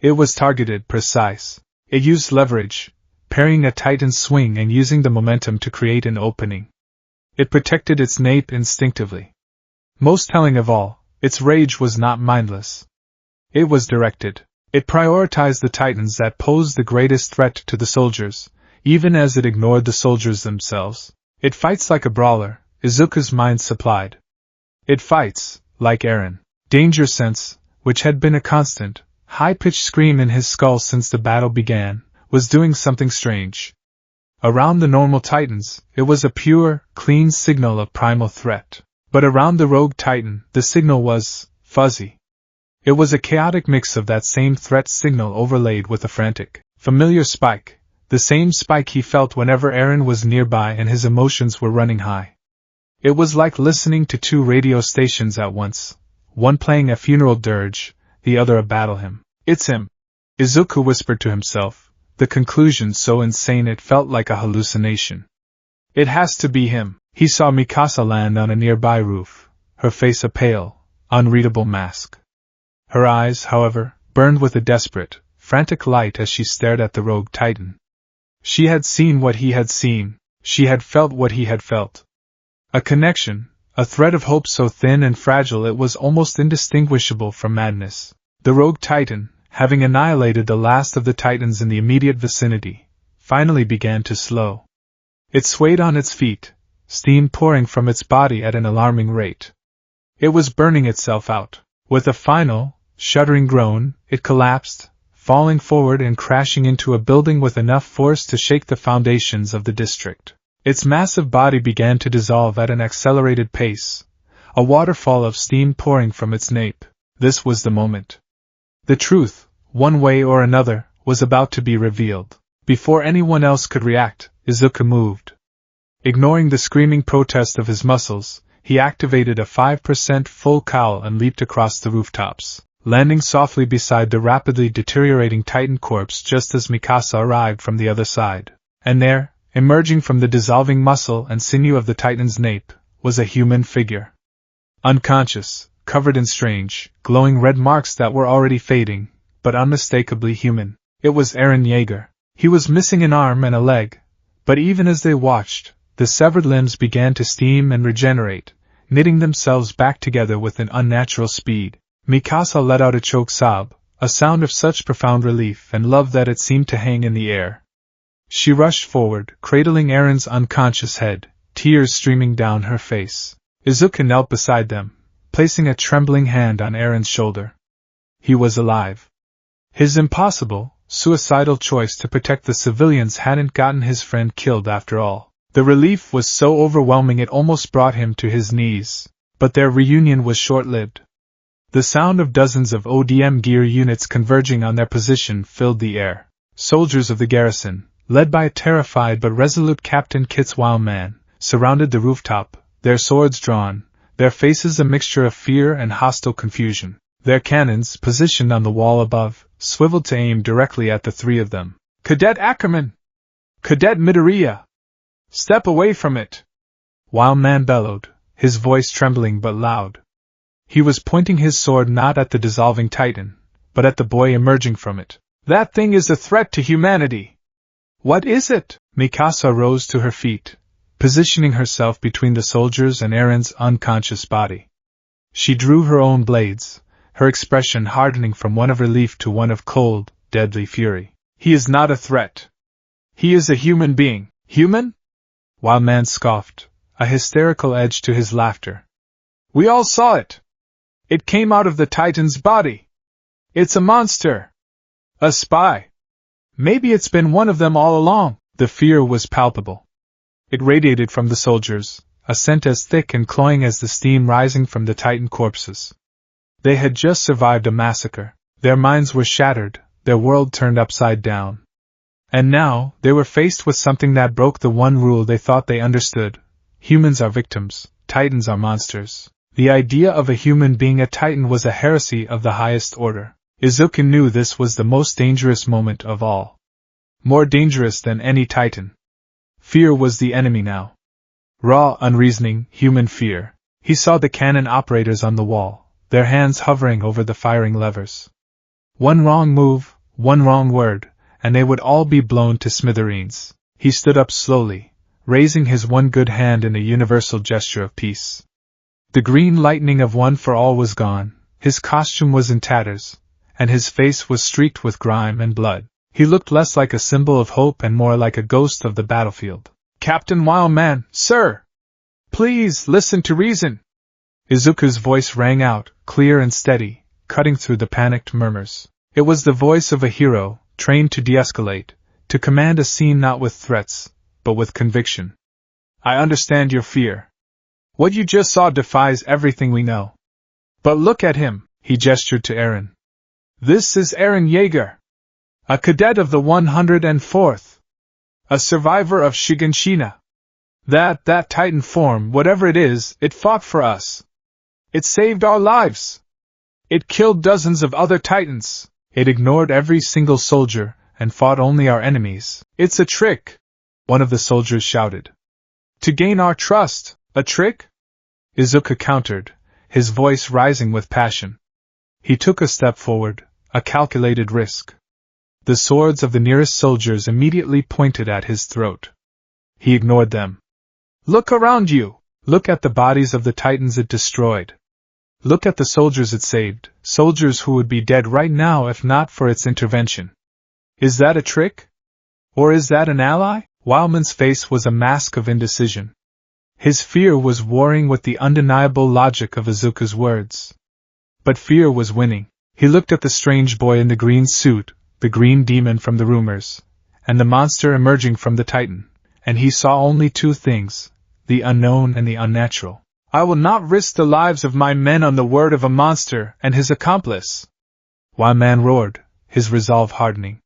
It was targeted, precise. It used leverage, parrying a titan's swing and using the momentum to create an opening. It protected its nape instinctively. Most telling of all, its rage was not mindless. It was directed. It prioritized the titans that posed the greatest threat to the soldiers, even as it ignored the soldiers themselves. It fights like a brawler, Izuku's mind supplied. It fights, like Eren. Danger sense, which had been a constant, high-pitched scream in his skull since the battle began, was doing something strange. Around the normal titans, it was a pure, clean signal of primal threat. But around the rogue titan, the signal was fuzzy. It was a chaotic mix of that same threat signal overlaid with a frantic, familiar spike, the same spike he felt whenever Eren was nearby and his emotions were running high. It was like listening to two radio stations at once, one playing a funeral dirge, the other a battle hymn. It's him, Izuku whispered to himself, the conclusion so insane it felt like a hallucination. It has to be him. He saw Mikasa land on a nearby roof, her face a pale, unreadable mask. Her eyes, however, burned with a desperate, frantic light as she stared at the rogue titan. She had seen what he had seen, she had felt what he had felt. A connection, a thread of hope so thin and fragile it was almost indistinguishable from madness. The rogue titan, having annihilated the last of the titans in the immediate vicinity, finally began to slow. It swayed on its feet, steam pouring from its body at an alarming rate. It was burning itself out. With a final, shuddering groan, it collapsed, falling forward and crashing into a building with enough force to shake the foundations of the district. Its massive body began to dissolve at an accelerated pace, a waterfall of steam pouring from its nape. This was the moment. The truth, one way or another, was about to be revealed. Before anyone else could react, Izuku moved. Ignoring the screaming protest of his muscles, he activated a 5% full cowl and leaped across the rooftops, landing softly beside the rapidly deteriorating titan corpse just as Mikasa arrived from the other side. And there, emerging from the dissolving muscle and sinew of the titan's nape, was a human figure. Unconscious, covered in strange, glowing red marks that were already fading, but unmistakably human. It was Eren Yeager. He was missing an arm and a leg, but even as they watched, the severed limbs began to steam and regenerate, knitting themselves back together with an unnatural speed. Mikasa let out a choked sob, a sound of such profound relief and love that it seemed to hang in the air. She rushed forward, cradling Eren's unconscious head, tears streaming down her face. Izuku knelt beside them, placing a trembling hand on Eren's shoulder. He was alive. His impossible, suicidal choice to protect the civilians hadn't gotten his friend killed after all. The relief was so overwhelming it almost brought him to his knees, but their reunion was short-lived. The sound of dozens of ODM gear units converging on their position filled the air. Soldiers of the garrison, led by a terrified but resolute Captain Kitswile, surrounded the rooftop, their swords drawn, their faces a mixture of fear and hostile confusion. Their cannons, positioned on the wall above, swiveled to aim directly at the three of them. "Cadet Ackerman!" Cadet Midoriya! Step away from it! Wild Man bellowed, his voice trembling but loud. He was pointing his sword not at the dissolving titan, but at the boy emerging from it. That thing is a threat to humanity! What is it? Mikasa rose to her feet, positioning herself between the soldiers and Eren's unconscious body. She drew her own blades, her expression hardening from one of relief to one of cold, deadly fury. He is not a threat. He is a human being. Human? Wild Man scoffed, a hysterical edge to his laughter. We all saw it. It came out of the Titan's body. It's a monster. A spy. Maybe it's been one of them all along. The fear was palpable. It radiated from the soldiers, a scent as thick and cloying as the steam rising from the Titan corpses. They had just survived a massacre. Their minds were shattered, their world turned upside down. And now, they were faced with something that broke the one rule they thought they understood. Humans are victims, Titans are monsters. The idea of a human being a Titan was a heresy of the highest order. Izuku knew this was the most dangerous moment of all. More dangerous than any Titan. Fear was the enemy now. Raw, unreasoning, human fear. He saw the cannon operators on the wall, their hands hovering over the firing levers. One wrong move, one wrong word, and they would all be blown to smithereens. He stood up slowly, raising his one good hand in a universal gesture of peace. The green lightning of One for All was gone, his costume was in tatters, and his face was streaked with grime and blood. He looked less like a symbol of hope and more like a ghost of the battlefield. Captain Wildman, sir! Please listen to reason! Izuku's voice rang out, clear and steady, cutting through the panicked murmurs. It was the voice of a hero, trained to de-escalate, to command a scene not with threats, but with conviction. I understand your fear. What you just saw defies everything we know. But look at him, he gestured to Eren. This is Eren Yeager. A cadet of the 104th. A survivor of Shiganshina. That Titan form, whatever it is, it fought for us. It saved our lives. It killed dozens of other Titans. It ignored every single soldier, and fought only our enemies. It's a trick, one of the soldiers shouted. To gain our trust, a trick? Izuku countered, his voice rising with passion. He took a step forward, a calculated risk. The swords of the nearest soldiers immediately pointed at his throat. He ignored them. Look around you! Look at the bodies of the Titans it destroyed. Look at the soldiers it saved, soldiers who would be dead right now if not for its intervention. Is that a trick? Or is that an ally? Wildman's face was a mask of indecision. His fear was warring with the undeniable logic of Izuku's words. But fear was winning. He looked at the strange boy in the green suit, the green demon from the rumors, and the monster emerging from the Titan, and he saw only two things, the unknown and the unnatural. I will not risk the lives of my men on the word of a monster and his accomplice. Wildman roared, his resolve hardening.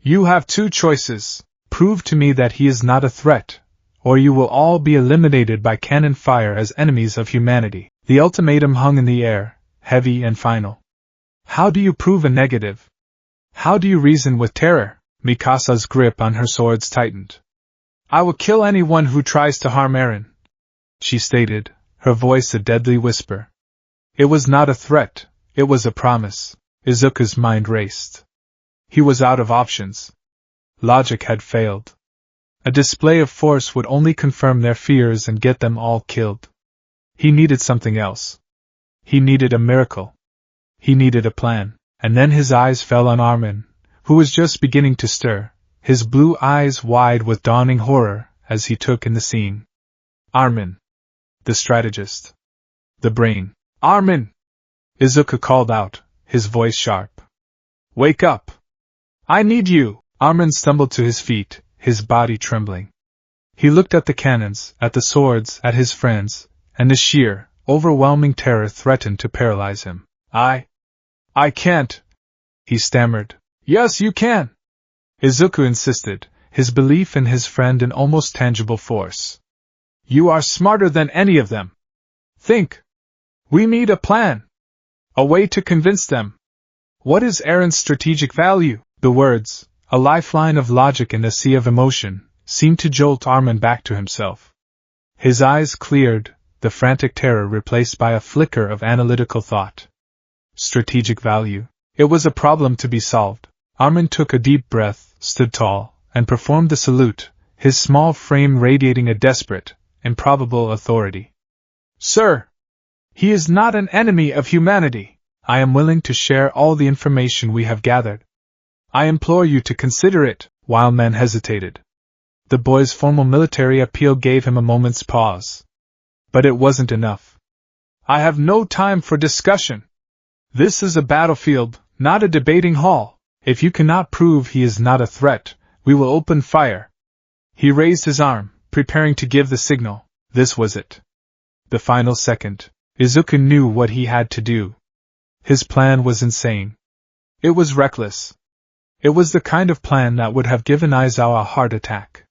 You have two choices. Prove to me that he is not a threat, or you will all be eliminated by cannon fire as enemies of humanity. The ultimatum hung in the air, heavy and final. How do you prove a negative? How do you reason with terror? Mikasa's grip on her swords tightened. I will kill anyone who tries to harm Eren, she stated, her voice a deadly whisper. It was not a threat, it was a promise. Izuku's mind raced. He was out of options. Logic had failed. A display of force would only confirm their fears and get them all killed. He needed something else. He needed a miracle. He needed a plan. And then his eyes fell on Armin, who was just beginning to stir, his blue eyes wide with dawning horror as he took in the scene. Armin. The strategist. The brain. Armin! Izuku called out, his voice sharp. Wake up! I need you! Armin stumbled to his feet, his body trembling. He looked at the cannons, at the swords, at his friends, and the sheer, overwhelming terror threatened to paralyze him. I can't, he stammered. Yes, you can, Izuku insisted, his belief in his friend an almost tangible force. You are smarter than any of them. Think. We need a plan. A way to convince them. What is Eren's strategic value? The words, a lifeline of logic in a sea of emotion, seemed to jolt Armin back to himself. His eyes cleared, the frantic terror replaced by a flicker of analytical thought. Strategic value. It was a problem to be solved. Armin took a deep breath, stood tall, and performed the salute, his small frame radiating a desperate, improbable authority. Sir! He is not an enemy of humanity. I am willing to share all the information we have gathered. I implore you to consider it. Wildman hesitated. The boy's formal military appeal gave him a moment's pause. But it wasn't enough. I have no time for discussion. This is a battlefield, not a debating hall. If you cannot prove he is not a threat, we will open fire. He raised his arm, preparing to give the signal. This was it. The final second. Izuku knew what he had to do. His plan was insane. It was reckless. It was the kind of plan that would have given Aizawa a heart attack.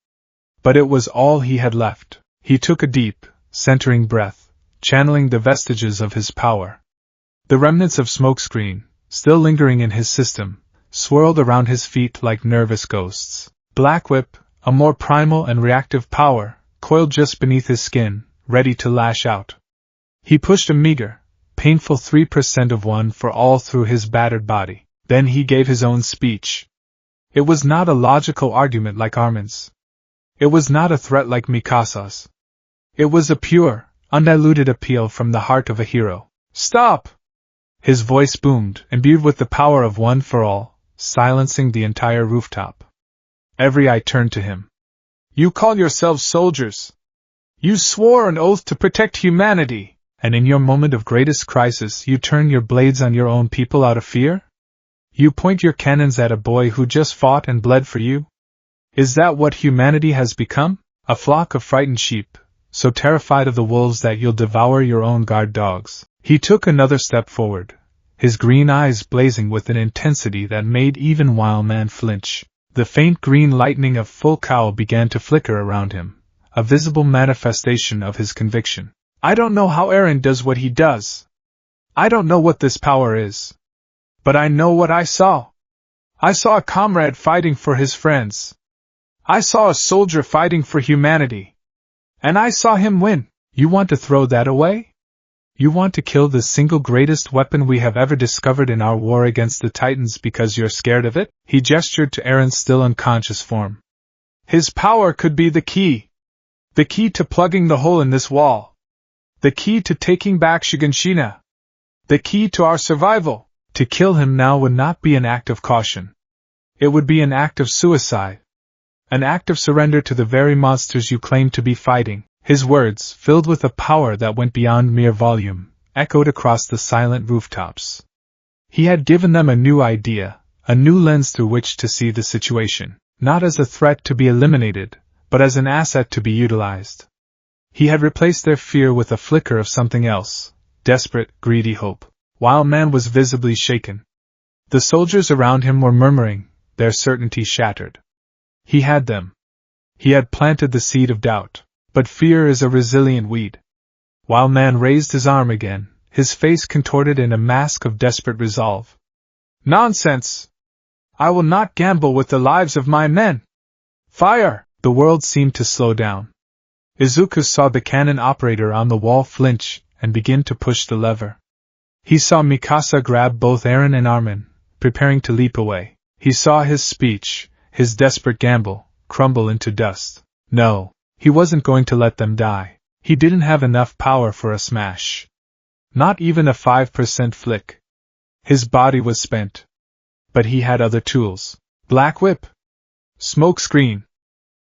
But it was all he had left. He took a deep, centering breath, channeling the vestiges of his power. The remnants of smokescreen, still lingering in his system, swirled around his feet like nervous ghosts. Black Whip, a more primal and reactive power, coiled just beneath his skin, ready to lash out. He pushed a meager, painful 3% of 1 for all through his battered body. Then he gave his own speech. It was not a logical argument like Armin's. It was not a threat like Mikasa's. It was a pure, undiluted appeal from the heart of a hero. Stop! His voice boomed, imbued with the power of one for all, silencing the entire rooftop. Every eye turned to him. You call yourselves soldiers. You swore an oath to protect humanity, and in your moment of greatest crisis you turn your blades on your own people out of fear? You point your cannons at a boy who just fought and bled for you? Is that what humanity has become? A flock of frightened sheep, so terrified of the wolves that you'll devour your own guard dogs. He took another step forward, his green eyes blazing with an intensity that made even Wildman flinch. The faint green lightning of full cowl began to flicker around him, a visible manifestation of his conviction. I don't know how Eren does what he does. I don't know what this power is. But I know what I saw. I saw a comrade fighting for his friends. I saw a soldier fighting for humanity. And I saw him win. You want to throw that away? You want to kill the single greatest weapon we have ever discovered in our war against the Titans because you're scared of it? He gestured to Eren's still unconscious form. His power could be the key. The key to plugging the hole in this wall. The key to taking back Shiganshina. The key to our survival. To kill him now would not be an act of caution. It would be an act of suicide. An act of surrender to the very monsters you claim to be fighting. His words, filled with a power that went beyond mere volume, echoed across the silent rooftops. He had given them a new idea, a new lens through which to see the situation, not as a threat to be eliminated, but as an asset to be utilized. He had replaced their fear with a flicker of something else, desperate, greedy hope. Wildman was visibly shaken. The soldiers around him were murmuring, their certainty shattered. He had them. He had planted the seed of doubt. But fear is a resilient weed. Wildman raised his arm again, his face contorted in a mask of desperate resolve. Nonsense! I will not gamble with the lives of my men! Fire! The world seemed to slow down. Izuku saw the cannon operator on the wall flinch and begin to push the lever. He saw Mikasa grab both Eren and Armin, preparing to leap away. He saw his speech, his desperate gamble, crumble into dust. No. He wasn't going to let them die. He didn't have enough power for a smash. Not even a 5% flick. His body was spent. But he had other tools. Black Whip. Smoke screen.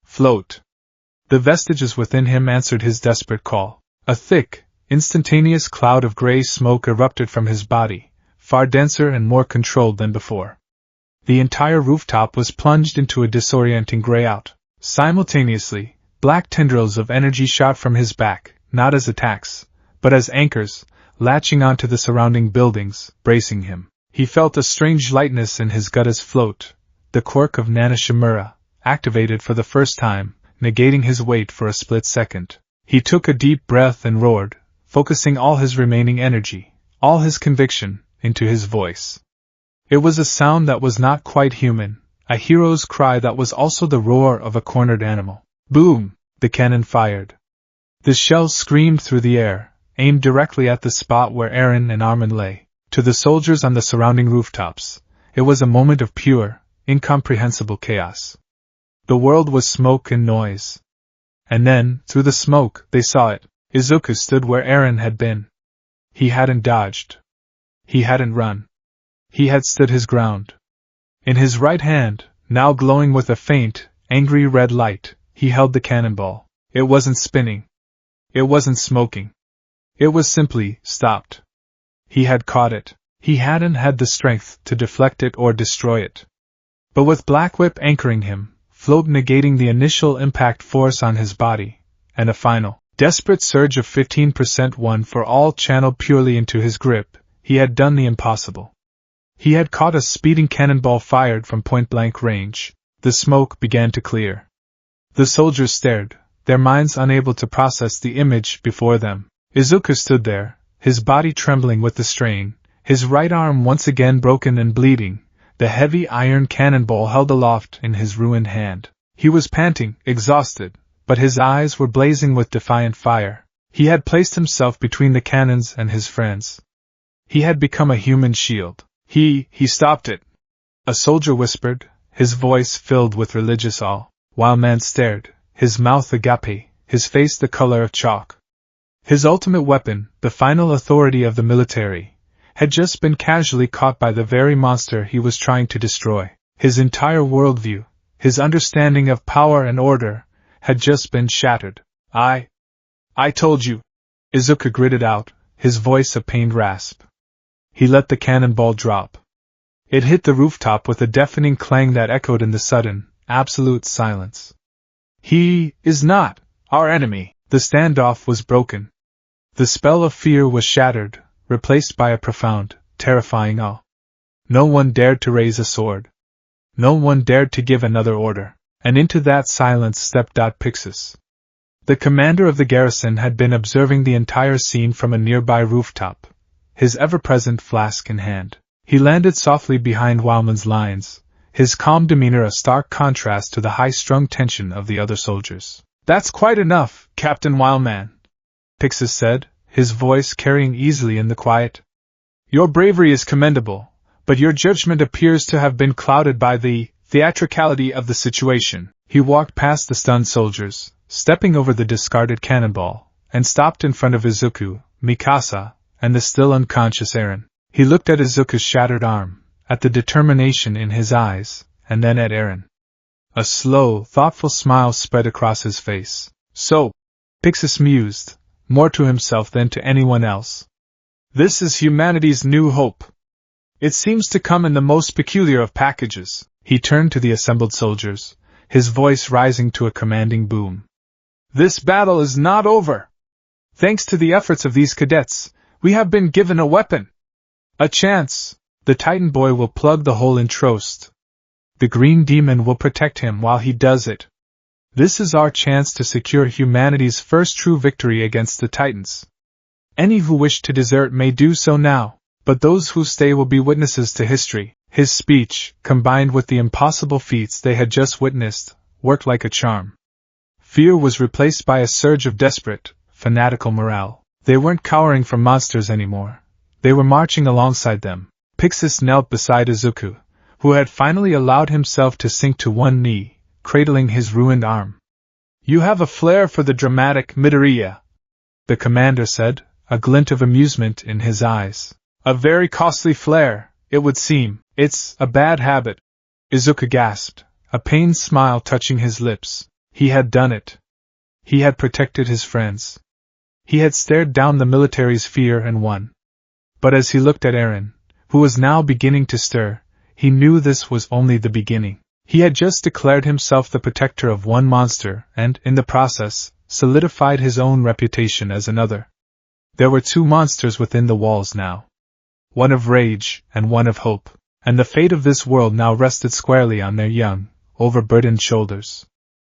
Float. The vestiges within him answered his desperate call. A thick, instantaneous cloud of gray smoke erupted from his body, far denser and more controlled than before. The entire rooftop was plunged into a disorienting grayout. Simultaneously, black tendrils of energy shot from his back, not as attacks, but as anchors, latching onto the surrounding buildings, bracing him. He felt a strange lightness in his gut as float, the quirk of Nana Shimura, activated for the first time, negating his weight for a split second. He took a deep breath and roared, focusing all his remaining energy, all his conviction, into his voice. It was a sound that was not quite human, a hero's cry that was also the roar of a cornered animal. Boom! The cannon fired. The shells screamed through the air, aimed directly at the spot where Aaron and Armin lay. To the soldiers on the surrounding rooftops, it was a moment of pure, incomprehensible chaos. The world was smoke and noise. And then, through the smoke, they saw it. Izuku stood where Aaron had been. He hadn't dodged. He hadn't run. He had stood his ground. In his right hand, now glowing with a faint, angry red light, he held the cannonball. It wasn't spinning. It wasn't smoking. It was simply stopped. He had caught it. He hadn't had the strength to deflect it or destroy it. But with Black Whip anchoring him, float negating the initial impact force on his body, and a final, desperate surge of 15% one for all channeled purely into his grip, he had done the impossible. He had caught a speeding cannonball fired from point-blank range. The smoke began to clear. The soldiers stared, their minds unable to process the image before them. Izuku stood there, his body trembling with the strain, his right arm once again broken and bleeding, the heavy iron cannonball held aloft in his ruined hand. He was panting, exhausted, but his eyes were blazing with defiant fire. He had placed himself between the cannons and his friends. He had become a human shield. He stopped it. A soldier whispered, his voice filled with religious awe, while man stared, his mouth agape, his face the color of chalk. His ultimate weapon, the final authority of the military, had just been casually caught by the very monster he was trying to destroy. His entire worldview, his understanding of power and order, had just been shattered. I told you, Izuku gritted out, his voice a pained rasp. He let the cannonball drop. It hit the rooftop with a deafening clang that echoed in the sudden, absolute silence. He is not our enemy. The standoff was broken. The spell of fear was shattered, replaced by a profound, terrifying awe. No one dared to raise a sword. No one dared to give another order. And into that silence stepped Pixis. The commander of the garrison had been observing the entire scene from a nearby rooftop, his ever-present flask in hand. He landed softly behind Wildman's lines, his calm demeanor a stark contrast to the high-strung tension of the other soldiers. "That's quite enough, Captain Wildman," Pixis said, his voice carrying easily in the quiet. "Your bravery is commendable, but your judgment appears to have been clouded by the theatricality of the situation." He walked past the stunned soldiers, stepping over the discarded cannonball, and stopped in front of Izuku, Mikasa, and the still unconscious Aaron. He looked at Izuku's shattered arm, at the determination in his eyes, and then at Aaron. A slow, thoughtful smile spread across his face. "So," Pixis mused, more to himself than to anyone else, "this is humanity's new hope. It seems to come in the most peculiar of packages." He turned to the assembled soldiers, his voice rising to a commanding boom. "This battle is not over. Thanks to the efforts of these cadets, we have been given a weapon. A chance. The Titan boy will plug the hole in Trost. The Green Demon will protect him while he does it. This is our chance to secure humanity's first true victory against the Titans. Any who wish to desert may do so now, but those who stay will be witnesses to history." His speech, combined with the impossible feats they had just witnessed, worked like a charm. Fear was replaced by a surge of desperate, fanatical morale. They weren't cowering from monsters anymore. They were marching alongside them. Pixis knelt beside Izuku, who had finally allowed himself to sink to one knee, cradling his ruined arm. "You have a flair for the dramatic, Midoriya," the commander said, a glint of amusement in his eyes. "A very costly flair, it would seem. It's a bad habit." Izuku gasped, a pained smile touching his lips. He had done it. He had protected his friends. He had stared down the military's fear and won. But as he looked at Aaron, who was now beginning to stir, he knew this was only the beginning. He had just declared himself the protector of one monster and, in the process, solidified his own reputation as another. There were two monsters within the walls now. One of rage and one of hope. And the fate of this world now rested squarely on their young, overburdened shoulders.